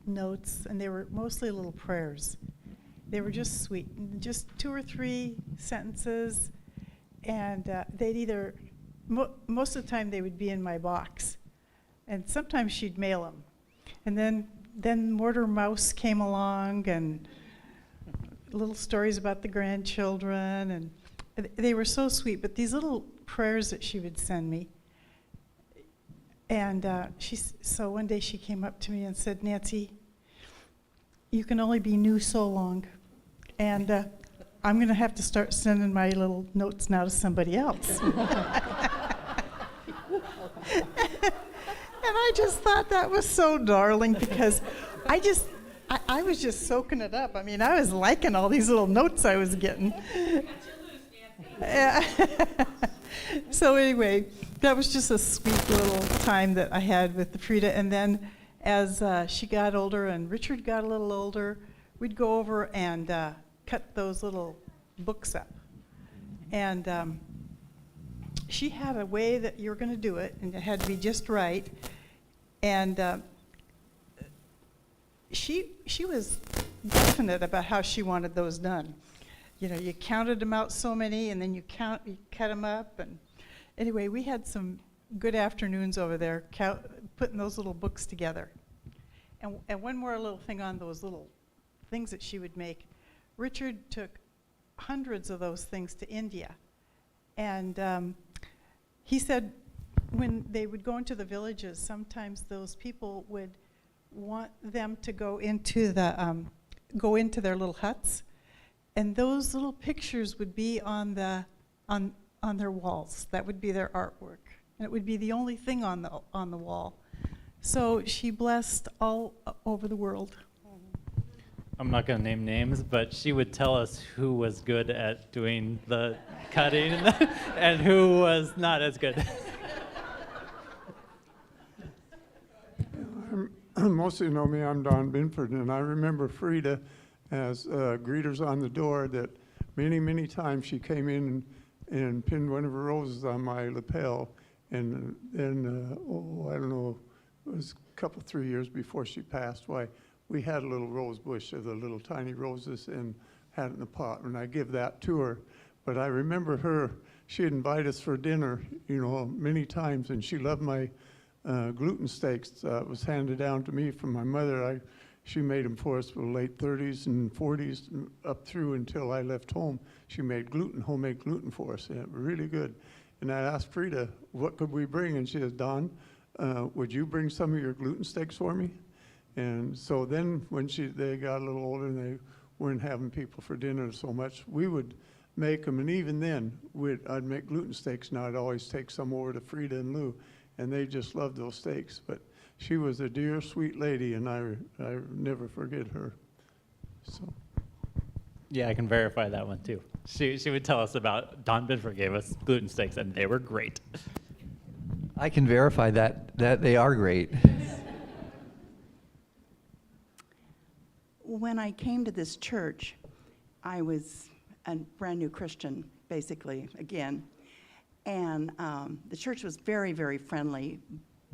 notes, and they were mostly little prayers. They were just sweet, just 2 or 3 sentences, and they'd either, most of the time they would be in my box, and sometimes she'd mail them. And then Mortar Mouse came along, and little stories about the grandchildren, and they were so sweet, but these little prayers that she would send me. And so one day she came up to me and said, "Nancy, you can only be new so long, and I'm going to have to start sending my little notes now to somebody else." And I just thought that was so darling, because I was just soaking it up. I mean, I was liking all these little notes I was getting. So anyway, that was just a sweet little time that I had with the Frieda. And then as she got older and Richard got a little older, we'd go over and cut those little books up. And she had a way that you were going to do it, and it had to be just right. And she was definite about how she wanted those done. You know, you counted them out so many, and then you cut them up. And anyway, we had some good afternoons over there putting those little books together. And one more little thing on those little things that she would make. Richard took hundreds of those things to India. And he said when they would go into the villages, sometimes those people would want them to go into their little huts, and those little pictures would be on their walls. That would be their artwork, and it would be the only thing on the wall. So she blessed all over the world. I'm not going to name names, but she would tell us who was good at doing the cutting and who was not as good. Most of you know me, I'm Don Binford, and I remember Frieda as greeters on the door that many, many times she came in and pinned one of her roses on my lapel. And then, I don't know, it was a couple, 3 years before she passed away, we had a little rose bush of the little tiny roses and had it in a pot, and I give that to her. But I remember her, she'd invite us for dinner, you know, many times, and she loved my gluten steaks. It was handed down to me from my mother. She made them for us for the late 30s and 40s up through until I left home. She made homemade gluten for us, and it was really good. And I asked Frieda, what could we bring? And she says, Don, would you bring some of your gluten steaks for me? And so then when they got a little older and they weren't having people for dinner so much, we would make them. And even then, I'd make gluten steaks, and I'd always take some over to Frieda and Lou, and they just loved those steaks. But she was a dear, sweet lady, and I never forget her. So. Yeah, I can verify that one too. She would tell us about Don Binford gave us gluten steaks, and they were great. I can verify that they are great. When I came to this church, I was a brand new Christian, basically, again. And the church was very, very friendly,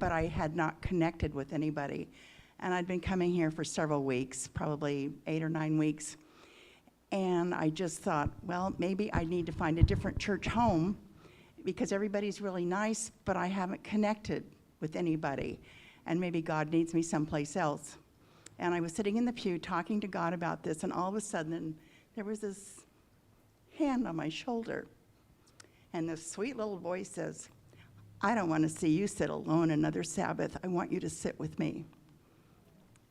but I had not connected with anybody. And I'd been coming here for several weeks, probably 8 or 9 weeks. And I just thought, well, maybe I need to find a different church home because everybody's really nice, but I haven't connected with anybody. And maybe God needs me someplace else. And I was sitting in the pew talking to God about this, and all of a sudden, there was this hand on my shoulder. And this sweet little voice says, I don't want to see you sit alone another Sabbath. I want you to sit with me.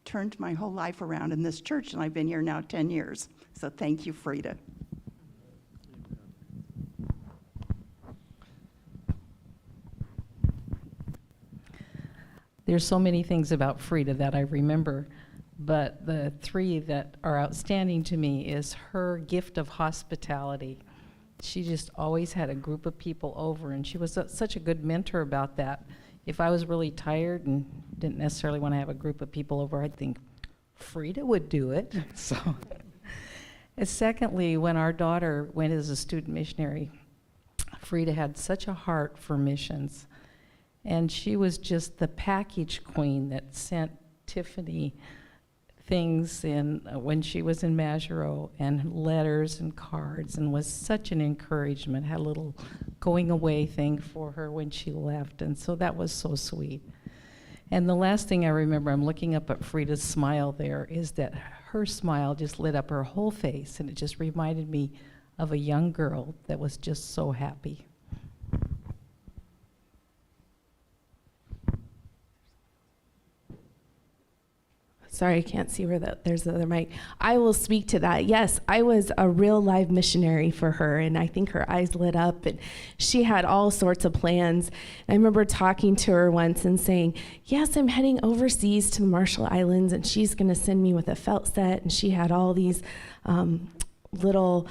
Turned my whole life around in this church, and I've been here now 10 years. So thank you, Frieda. There's so many things about Frieda that I remember, but the 3 that are outstanding to me is her gift of hospitality. She just always had a group of people over, and she was such a good mentor about that. If I was really tired and didn't necessarily want to have a group of people over, I'd think, Frieda would do it. So, and secondly, when our daughter went as a student missionary, Frieda had such a heart for missions. And she was just the package queen that sent Tiffany things when she was in Mazureau, and letters and cards, and was such an encouragement. Had a little going away thing for her when she left, and so that was so sweet. And the last thing I remember, I'm looking up at Frieda's smile there, is that her smile just lit up her whole face, and it just reminded me of a young girl that was just so happy. Sorry, I can't see where there's the other mic. I will speak to that. Yes, I was a real live missionary for her, and I think her eyes lit up, and she had all sorts of plans. I remember talking to her once and saying, yes, I'm heading overseas to the Marshall Islands, and she's going to send me with a felt set, and she had all these little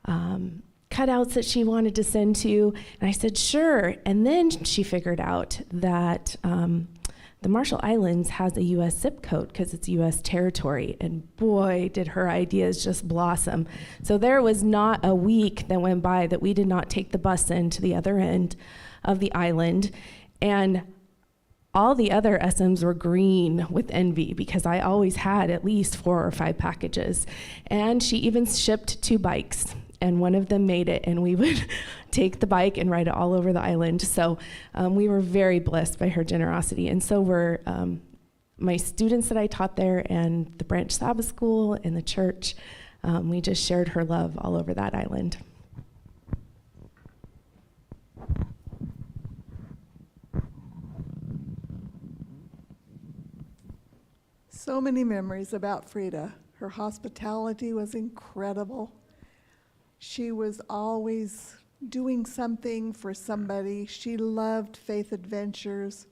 cutouts that she wanted to send to, and I said, sure. And then she figured out that the Marshall Islands has a U.S. zip code because it's U.S. territory, and boy, did her ideas just blossom. So there was not a week that went by that we did not take the bus in to the other end of the island, and all the other SMs were green with envy because I always had at least 4 or 5 packages. And she even shipped 2 bikes, and one of them made it, and we would take the bike and ride it all over the island. So we were very blessed by her generosity, and so were my students that I taught there, and the Branch Sabbath School and the church. We just shared her love all over that island. So many memories about Frieda. Her hospitality was incredible. She was always doing something for somebody. She loved Faith Adventures,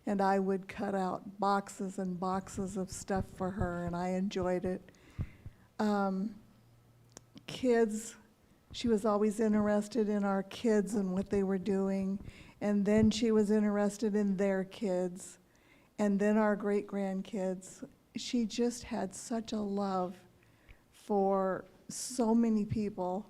and I would cut out boxes and boxes of stuff for her, and I enjoyed it. Kids, she was always interested in our kids and what they were doing, and then she was interested in their kids, and then our great-grandkids. She just had such a love for so many people,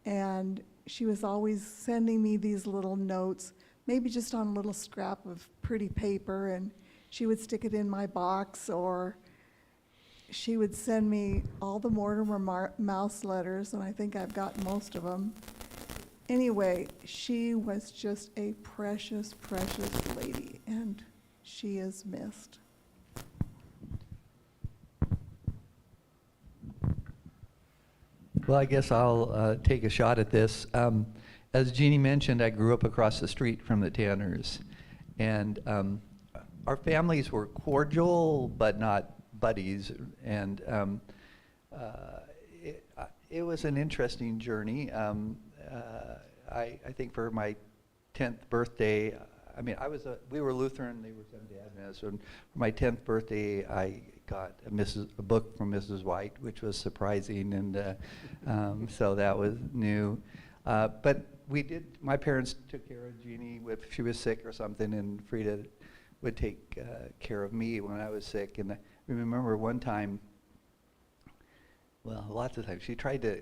and she was always sending me these little notes, maybe just on a little scrap of pretty paper, and she would stick it in my box, or she would send me all the Mortimer Mouse letters, and I think I've got most of them. Anyway, she was just a precious, precious lady, and she is missed. Well, I guess I'll take a shot at this. As Jeannie mentioned, I grew up across the street from the Tanners, and our families were cordial but not buddies, and it was an interesting journey. I think for my 10th birthday, I mean, we were Lutheran, they were Seventh-day Adventists, and for my 10th birthday, I got a book from Mrs. White, which was surprising, and so that was new. But my parents took care of Jeannie if she was sick or something, and Frieda would take care of me when I was sick. And I remember one time, well, lots of times, she tried to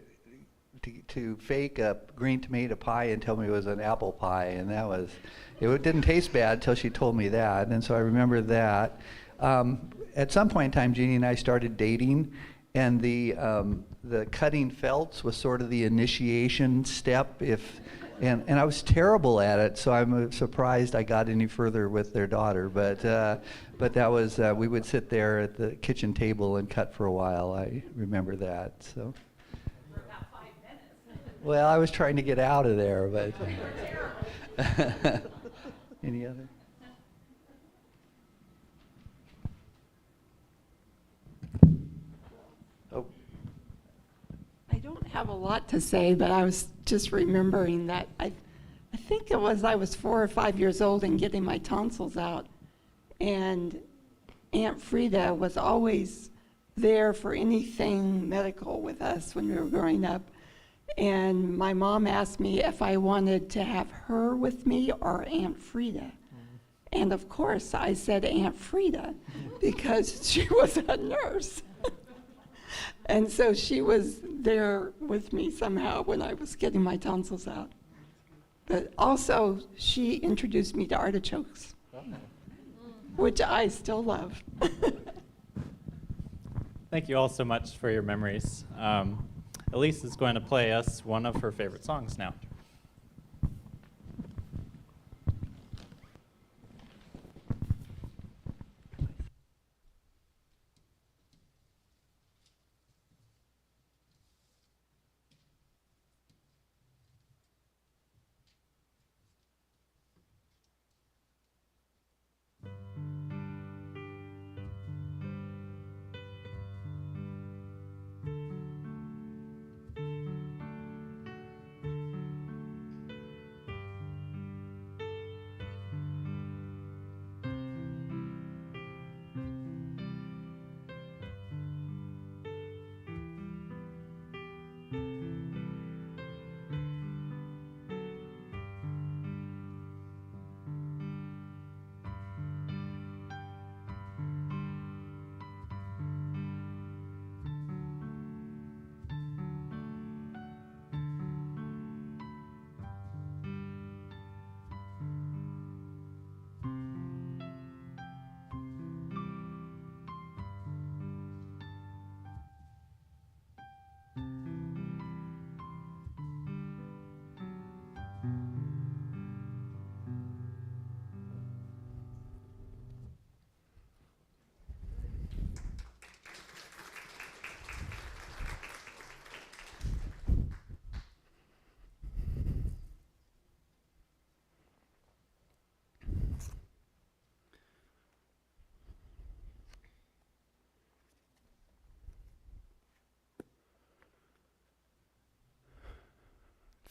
fake a green tomato pie and tell me it was an apple pie, and it didn't taste bad until she told me that, and so I remember that. At some point in time, Jeannie and I started dating, and the cutting felts was sort of the initiation step. And I was terrible at it, so I'm surprised I got any further with their daughter. But that was we would sit there at the kitchen table and cut for a while. I remember that. So. For about 5 minutes. Well, I was trying to get out of there, but. Any other? Oh. I don't have a lot to say, but I was just remembering that I think it was I was 4 or 5 years old and getting my tonsils out, and Aunt Frieda was always there for anything medical with us when we were growing up. And my mom asked me if I wanted to have her with me or Aunt Frieda. And of course I said Aunt Frieda because she was a nurse. And so she was there with me somehow when I was getting my tonsils out. But also she introduced me to artichokes, which I still love. Thank you all so much for your memories. Elise is going to play us one of her favorite songs now.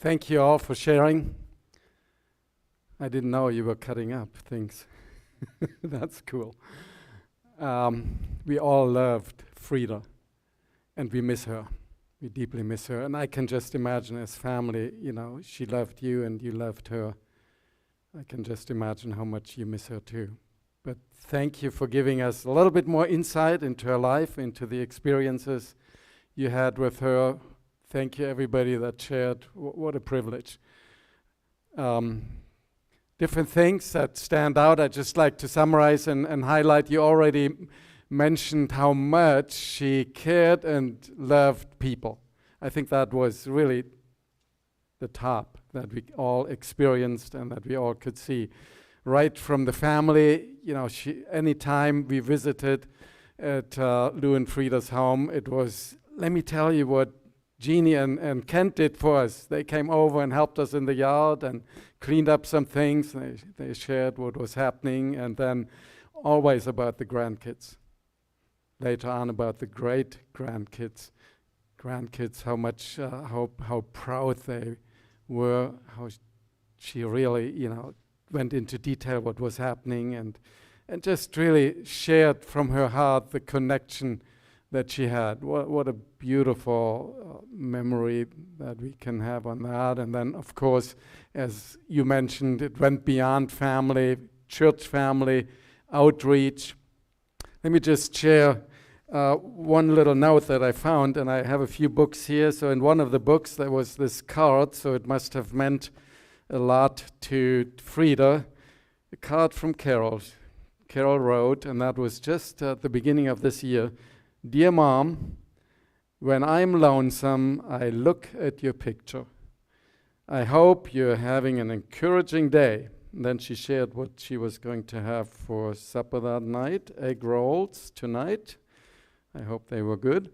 Thank you all for sharing. I didn't know you were cutting up things. That's cool. We all loved Frieda, and we miss her. We deeply miss her. And I can just imagine as family, she loved you and you loved her. I can just imagine how much you miss her too. But thank you for giving us a little bit more insight into her life, into the experiences you had with her. Thank you, everybody that shared. What a privilege. Different things that stand out. I'd just like to summarize and highlight. You already mentioned how much she cared and loved people. I think that was really the top that we all experienced and that we all could see. Right from the family, anytime we visited at Lou and Frieda's home, it was, let me tell you what Jeannie and Kent did for us. They came over and helped us in the yard and cleaned up some things. They shared what was happening, and then always about the grandkids. Later on about the great grandkids, how much, how proud they were, how she really, went into detail what was happening and just really shared from her heart the connection that she had. What a beautiful memory that we can have on that. And then, of course, as you mentioned, it went beyond family, church family, outreach. Let me just share one little note that I found, and I have a few books here. So in one of the books, there was this card, so it must have meant a lot to Frieda, a card from Carol. Carol wrote, and that was just at the beginning of this year, "Dear Mom, when I'm lonesome, I look at your picture. I hope you're having an encouraging day." And then she shared what she was going to have for supper that night, egg rolls tonight. I hope they were good.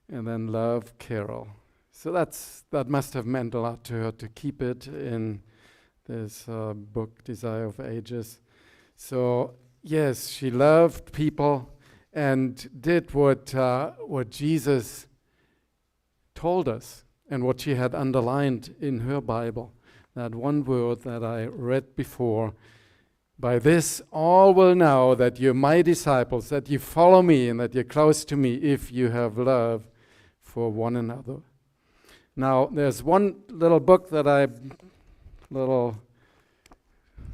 And then love, Carol. So that must have meant a lot to her to keep it in this book, Desire of Ages. So yes, she loved people and did what Jesus told us and what she had underlined in her Bible. That one word that I read before, "By this all will know that you're my disciples, that you follow me and that you're close to me if you have love for one another." Now, there's one little book little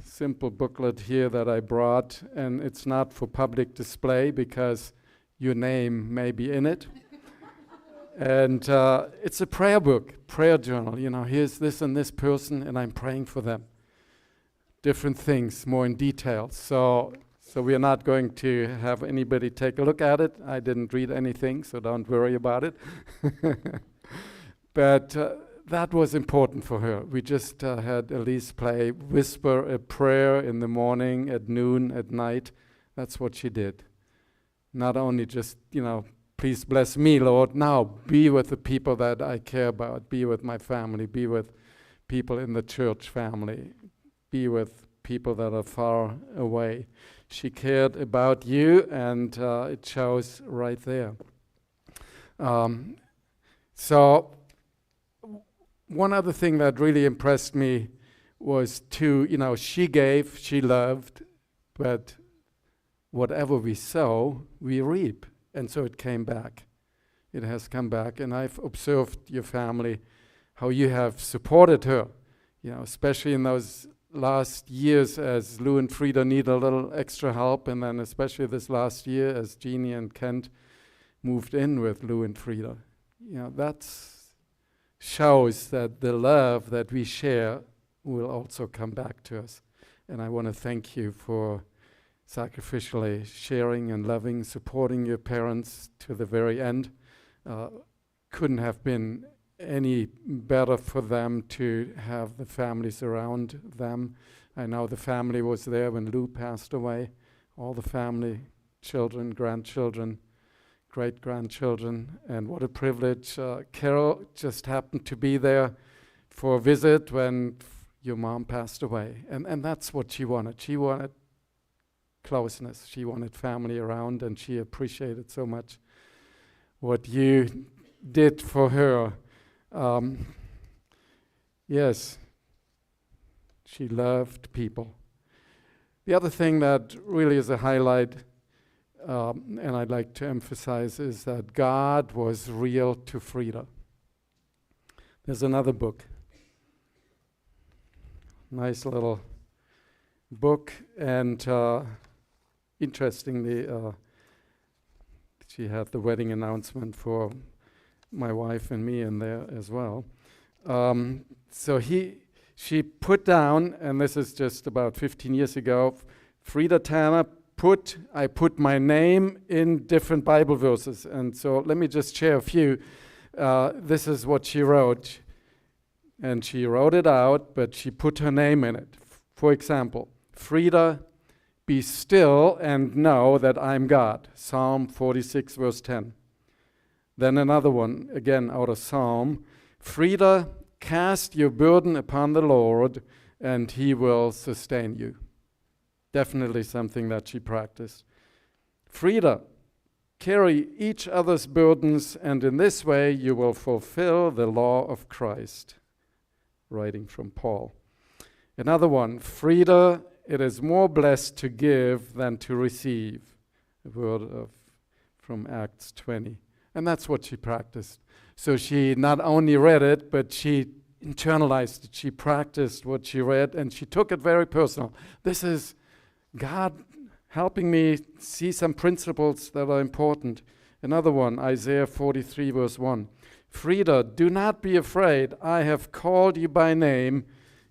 simple booklet here that I brought, and it's not for public display because your name may be in it. And it's a prayer book, prayer journal. Here's this and this person, and I'm praying for them. Different things, more in detail. So we are not going to have anybody take a look at it. I didn't read anything, so don't worry about it. But that was important for her. We just had Elise whisper a prayer in the morning, at noon, at night. That's what she did. Not only just, please bless me, Lord. Now be with the people that I care about. Be with my family. Be with people in the church family. Be with people that are far away. She cared about you, and it shows right there. So one other thing that really impressed me was she gave, she loved, but whatever we sow, we reap. And so it came back. It has come back. And I've observed your family, how you have supported her, especially in those last years as Lou and Frieda need a little extra help, and then especially this last year as Jeannie and Kent moved in with Lou and Frieda. That shows that the love that we share will also come back to us. And I want to thank you for sacrificially sharing and loving, supporting your parents to the very end. Couldn't have been any better for them to have the families around them. I know the family was there when Lou passed away. All the family, children, grandchildren, great-grandchildren, and what a privilege. Carol just happened to be there for a visit when your mom passed away. And that's what she wanted. She wanted closeness. She wanted family around, and she appreciated so much what you did for her. Yes, she loved people. The other thing that really is a highlight, and I'd like to emphasize, is that God was real to Frieda. There's another book. Nice little book, and interestingly, she had the wedding announcement for my wife and me in there as well. So she put down, and this is just about 15 years ago, Frieda Tanner I put my name in different Bible verses. And so let me just share a few. This is what she wrote. And she wrote it out, but she put her name in it. For example, Frieda, be still and know that I'm God. Psalm 46, verse 10. Then another one, again out of Psalm. Frieda, cast your burden upon the Lord, and he will sustain you. Definitely something that she practiced. Frieda, carry each other's burdens, and in this way you will fulfill the law of Christ. Writing from Paul. Another one, Frieda, it is more blessed to give than to receive. A word from Acts 20. And that's what she practiced. So she not only read it, but she internalized it. She practiced what she read, and she took it very personal. This is God helping me see some principles that are important. Another one, Isaiah 43, verse 1. Frieda, do not be afraid. I have called you by name.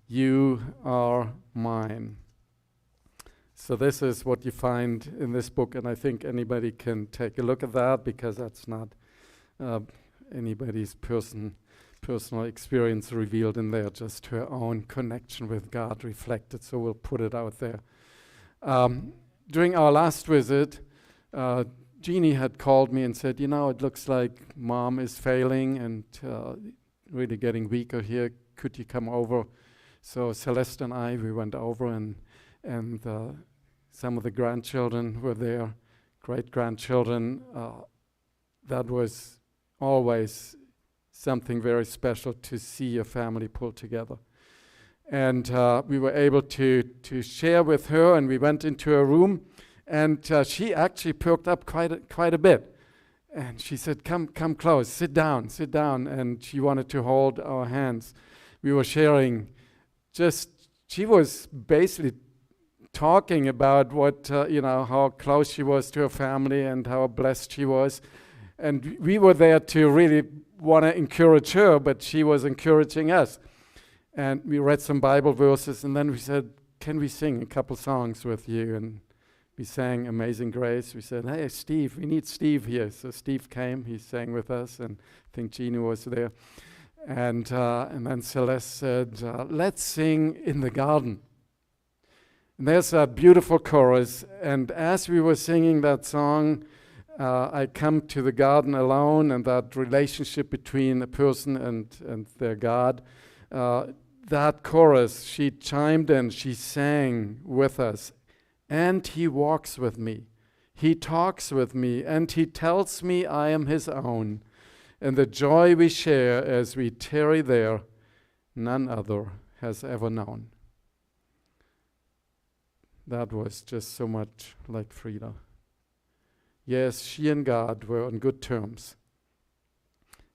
You are mine. So this is what you find in this book, and I think anybody can take a look at that, because that's not anybody's personal experience revealed in there, just her own connection with God reflected. So we'll put it out there. During our last visit, Jeannie had called me and said, it looks like Mom is failing and really getting weaker here. Could you come over? So Celeste and I, we went over, and some of the grandchildren were there, great-grandchildren. That was always something very special to see a family pull together. And we were able to share with her, and we went into her room, and she actually perked up quite a bit. And she said, come close, sit down. And she wanted to hold our hands. We were sharing she was basically talking about what, how close she was to her family and how blessed she was. And we were there to really want to encourage her, but she was encouraging us. And we read some Bible verses, and then we said, can we sing a couple songs with you? And we sang Amazing Grace. We said, hey, Steve, we need Steve here. So Steve came, he sang with us, and I think Jeannie was there. And then Celeste said, let's sing In the Garden. And there's a beautiful chorus, and as we were singing that song, I come to the garden alone, and that relationship between a person and their God. That chorus, she chimed in, she sang with us. And he walks with me, he talks with me, and he tells me I am his own. And the joy we share as we tarry there, none other has ever known. That was just so much like Frieda. Yes, she and God were on good terms.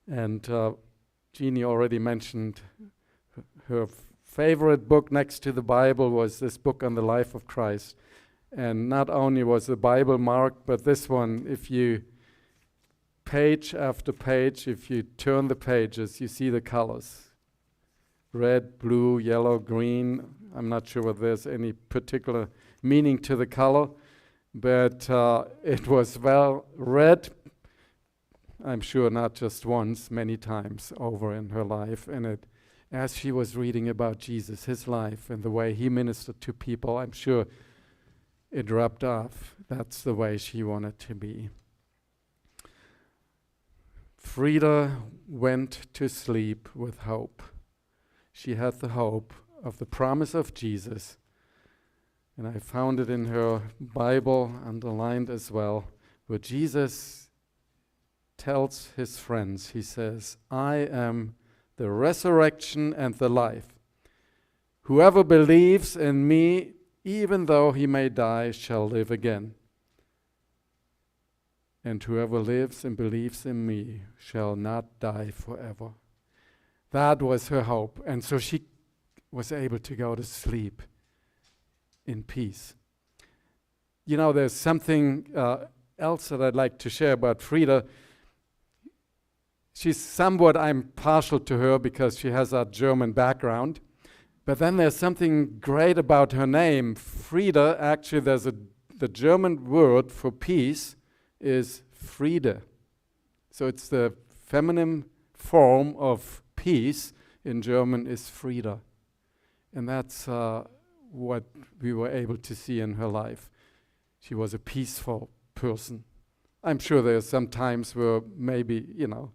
And Jeannie already mentioned her favorite book next to the Bible was this book on the life of Christ. And not only was the Bible marked, but this one, if you page after page, if you turn the pages, you see the colors. Red, blue, yellow, green. I'm not sure whether there's any particular meaning to the color, but it was well read, I'm sure not just once, many times over in her life. And as she was reading about Jesus, his life, and the way he ministered to people, I'm sure it rubbed off. That's the way she wanted to be. Frieda went to sleep with hope. She had the hope of the promise of Jesus. And I found it in her Bible underlined as well, where Jesus tells his friends, he says, I am the resurrection and the life. Whoever believes in me, even though he may die, shall live again. And whoever lives and believes in me shall not die forever. That was her hope. And so she was able to go to sleep in peace. You know, there's something else that I'd like to share about Frieda. She's somewhat, I'm partial to her because she has a German background. But then there's something great about her name. Frieda, actually the German word for peace is Friede. So it's the feminine form of peace in German is Frieda. And that's what we were able to see in her life. She was a peaceful person. I'm sure there are some times where maybe,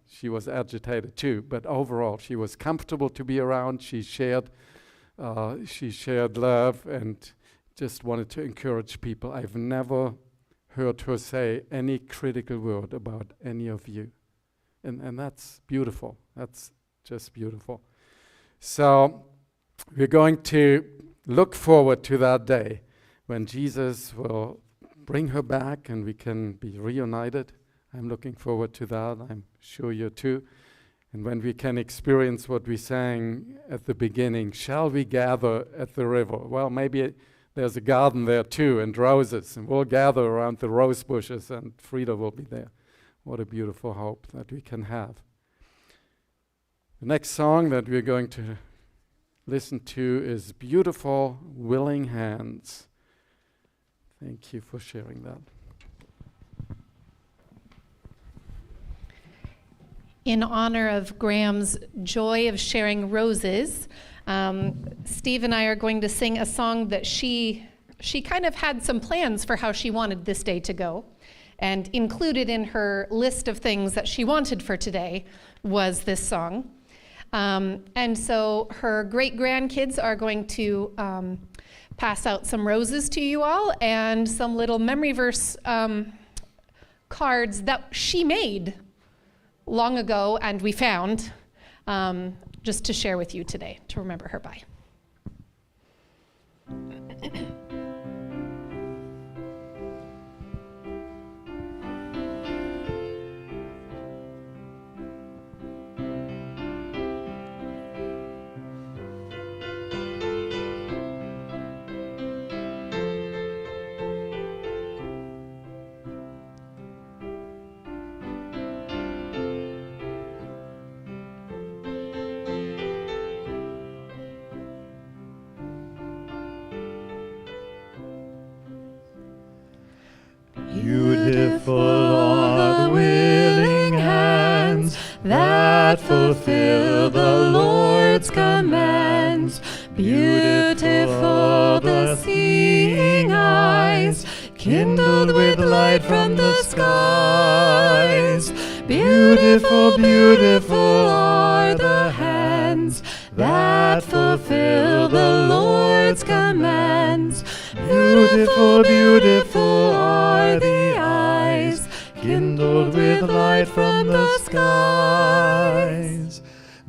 she was agitated too, but overall she was comfortable to be around. She shared love and just wanted to encourage people. I've never heard her say any critical word about any of you. And that's beautiful. That's just beautiful. So we're going to look forward to that day when Jesus will bring her back and we can be reunited. I'm looking forward to that. I'm sure you too. And when we can experience what we sang at the beginning, shall we gather at the river? Well, maybe there's a garden there too and roses, and we'll gather around the rose bushes and Frieda will be there. What a beautiful hope that we can have. The next song that we're going to listen to is Beautiful Willing Hands. Thank you for sharing that. In honor of Graham's joy of sharing roses, Steve and I are going to sing a song that she kind of had some plans for how she wanted this day to go. And included in her list of things that she wanted for today was this song. And so her great-grandkids are going to pass out some roses to you all and some little memory verse cards that she made long ago and we found just to share with you today to remember her by. Beautiful are the willing hands that fulfill the Lord's commands. Beautiful the seeing eyes, kindled with light from the skies. Beautiful, beautiful are the hands that fulfill the Lord's commands. Beautiful, beautiful are the eyes, kindled with light from the skies.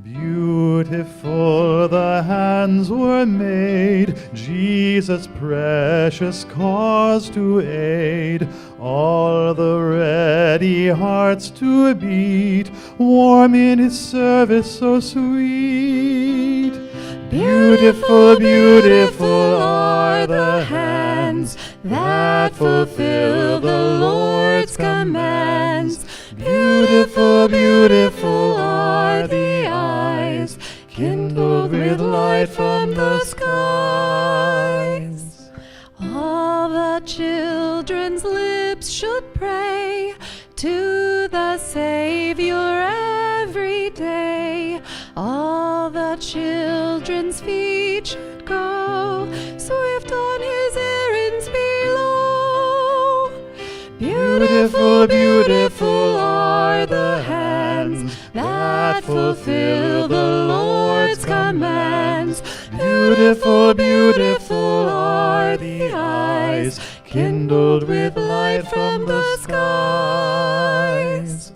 Beautiful the hands were made, Jesus' precious cause to aid. All the ready hearts to beat, warm in his service so sweet. Beautiful, beautiful are the hands that fulfill the Lord's commands. Beautiful, beautiful are the eyes, kindled with light from the skies. All the children's lips should pray to the Savior every day. All the children's feet should go swift on his errands below. Beautiful, beautiful are the hands that fulfill the Lord's commands. Beautiful, beautiful are the eyes, kindled with light from the skies.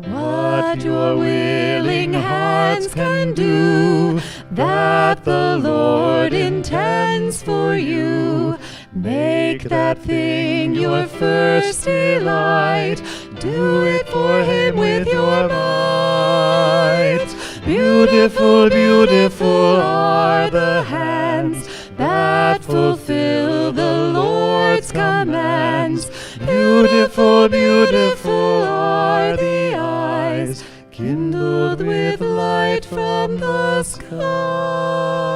What your willing hands can do, that the Lord intends for you. Make that thing your first delight. Do it for him with your might. Beautiful, beautiful are the hands that fulfill the Lord's commands. Beautiful, beautiful are the eyes, kindled with light from the skies.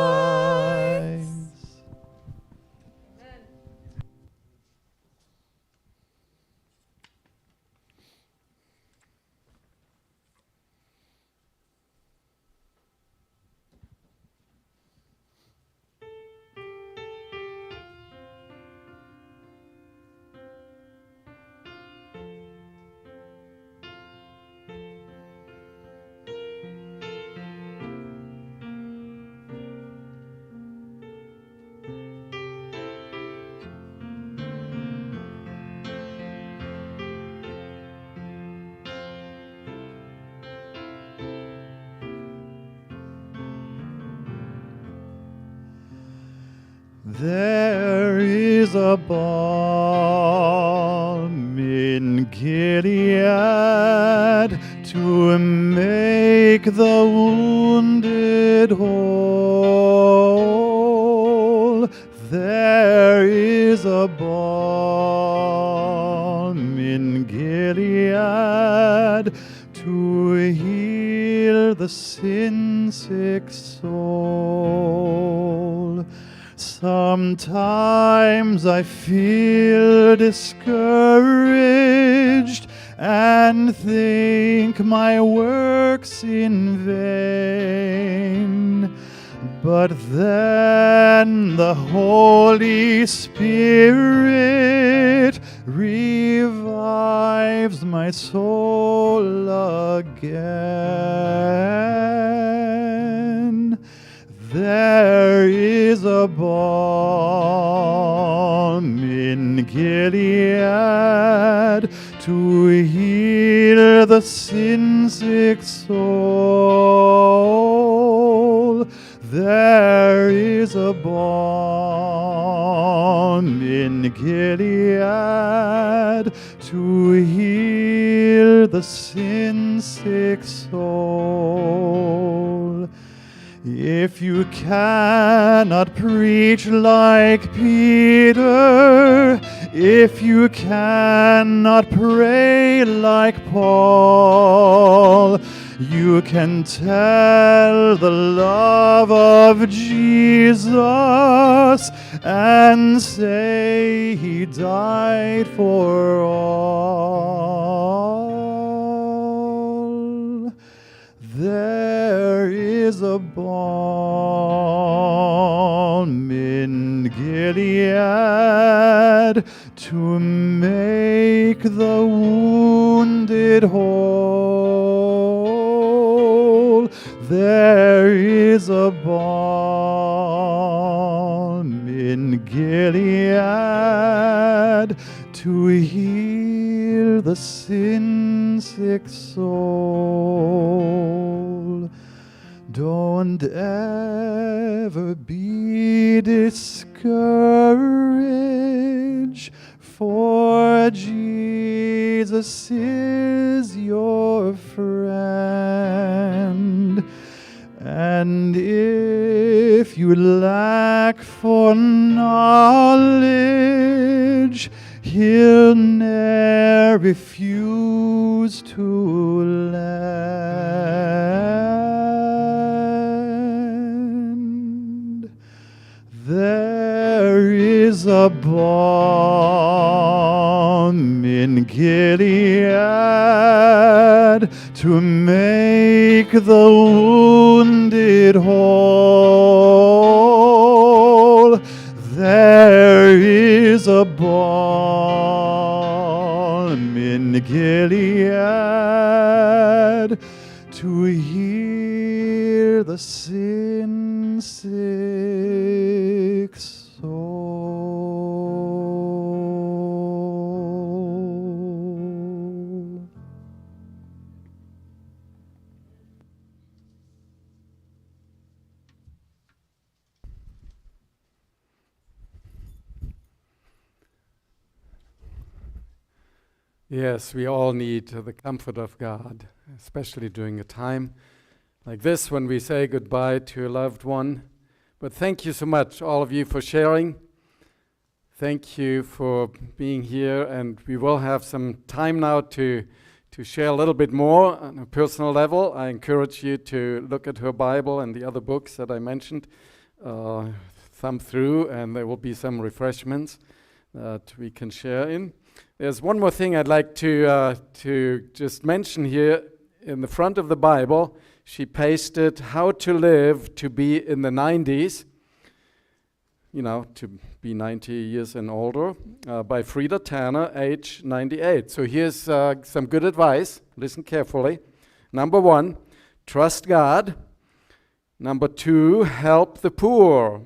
There is a balm in Gilead to make the wounded whole. There is a balm in Gilead to heal the sin-sick soul. Sometimes I feel discouraged and think my work's in vain. But then the Holy Spirit revives my soul again. There is a balm in Gilead to heal the sin-sick soul. There is a balm in Gilead to heal the sin-sick soul. If you cannot preach like Peter, if you cannot pray like Paul, you can tell the love of Jesus and say he died for all. There is a balm in Gilead to make the wounded whole. There is a balm in Gilead to heal the sin-sick soul. Don't ever be discouraged, for Jesus is your friend. And if you lack for knowledge, he'll ne'er refuse to lend. There is a balm in Gilead to make the wounded whole. There is a balm in Gilead to heal the sin-sick soul. Yes, we all need the comfort of God, especially during a time like this when we say goodbye to a loved one. But thank you so much, all of you, for sharing. Thank you for being here, and we will have some time now to share a little bit more on a personal level. I encourage you to look at her Bible and the other books that I mentioned, thumb through, and there will be some refreshments that we can share in. There's one more thing I'd like to just mention here. In the front of the Bible, she pasted How to Live to Be in the 90s, you know, to be 90 years and older, by Frieda, age 98. So here's some good advice. Listen carefully. Number 1, trust God. Number 2, help the poor.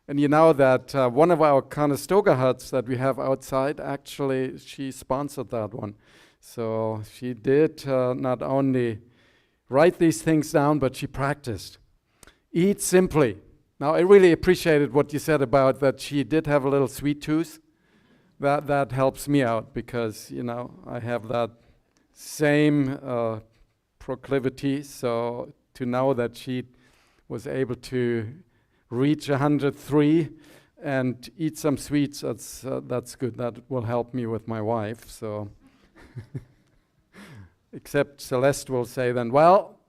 And you know that one of our Conestoga huts that we have outside, actually, she sponsored that one. So she did not only write these things down, but she practiced. Eat simply. Now, I really appreciated what you said about that she did have a little sweet tooth. That helps me out because, you know, I have that same proclivity. So to know that she was able to reach 103 and eat some sweets, that's good. That will help me with my wife. So, except Celeste will say then, well,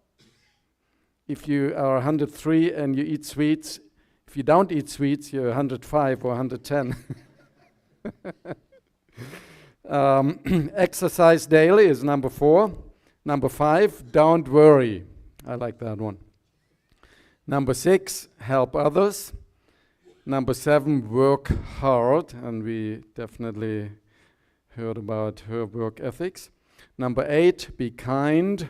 if you are 103 and you eat sweets, if you don't eat sweets, you're 105 or 110. Exercise daily is number 4. Number 5, don't worry. I like that one. Number 6, help others. Number 7, work hard, and we definitely heard about her work ethics. Number 8, be kind.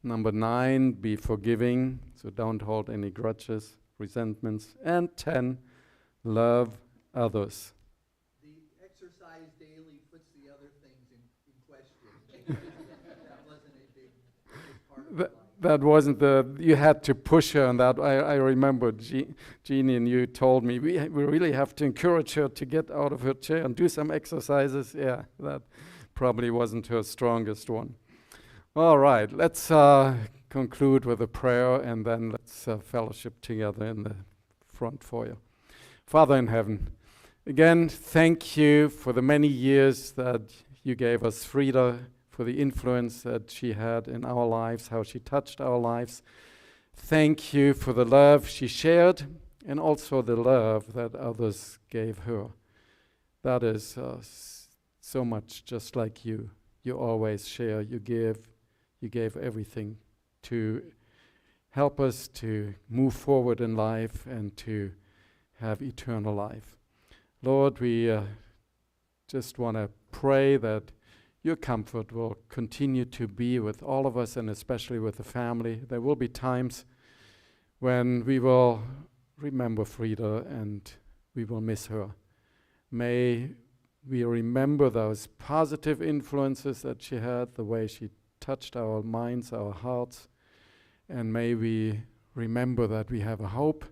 Number 9, be forgiving, so don't hold any grudges, resentments. And 10, love others. The exercise daily puts the other things in question. That wasn't a big part of life. That wasn't you had to push her on that. I remember Jeannie and you told me, we really have to encourage her to get out of her chair and do some exercises. Yeah, that probably wasn't her strongest one. All right, let's conclude with a prayer and then let's fellowship together in the front foyer. Father in heaven, again, thank you for the many years that you gave us, Frieda, for the influence that she had in our lives, how she touched our lives. Thank you for the love she shared and also the love that others gave her. That is so much just like you. You always share, you give. You gave everything to help us to move forward in life and to have eternal life. Lord, we just want to pray that your comfort will continue to be with all of us and especially with the family. There will be times when we will remember Frieda and we will miss her. May we remember those positive influences that she had, the way she touched our minds, our hearts, and may we remember that we have a hope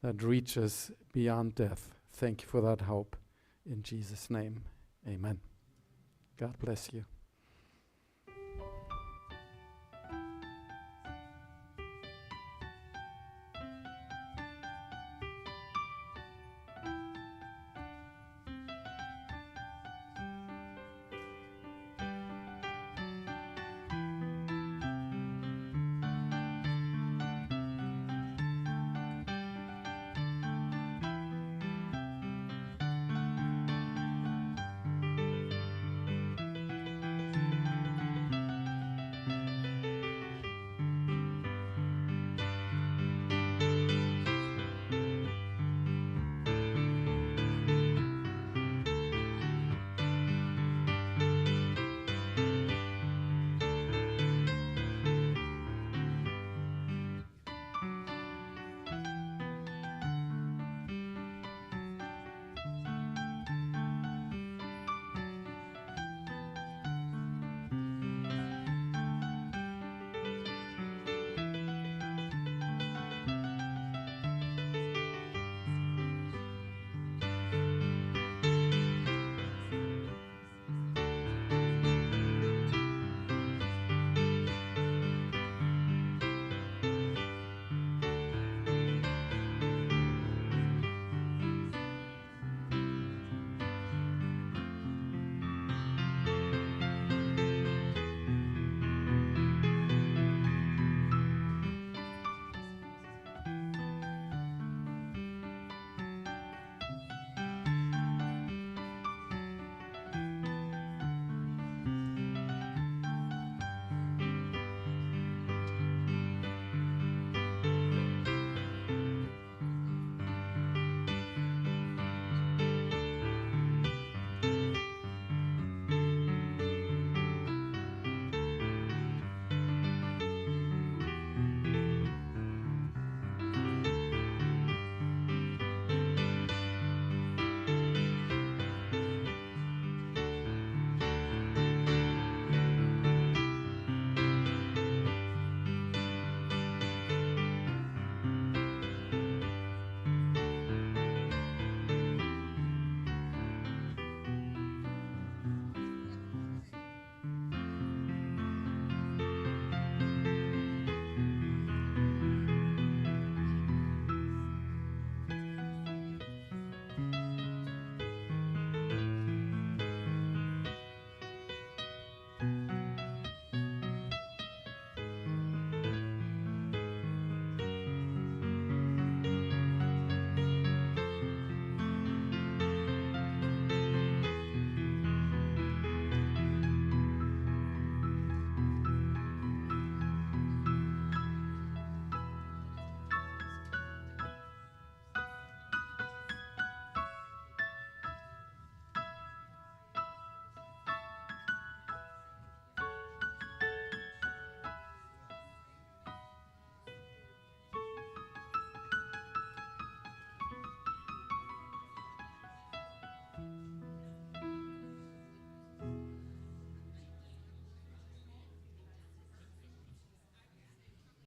that reaches beyond death. Thank you for that hope. In Jesus' name, amen. God bless you.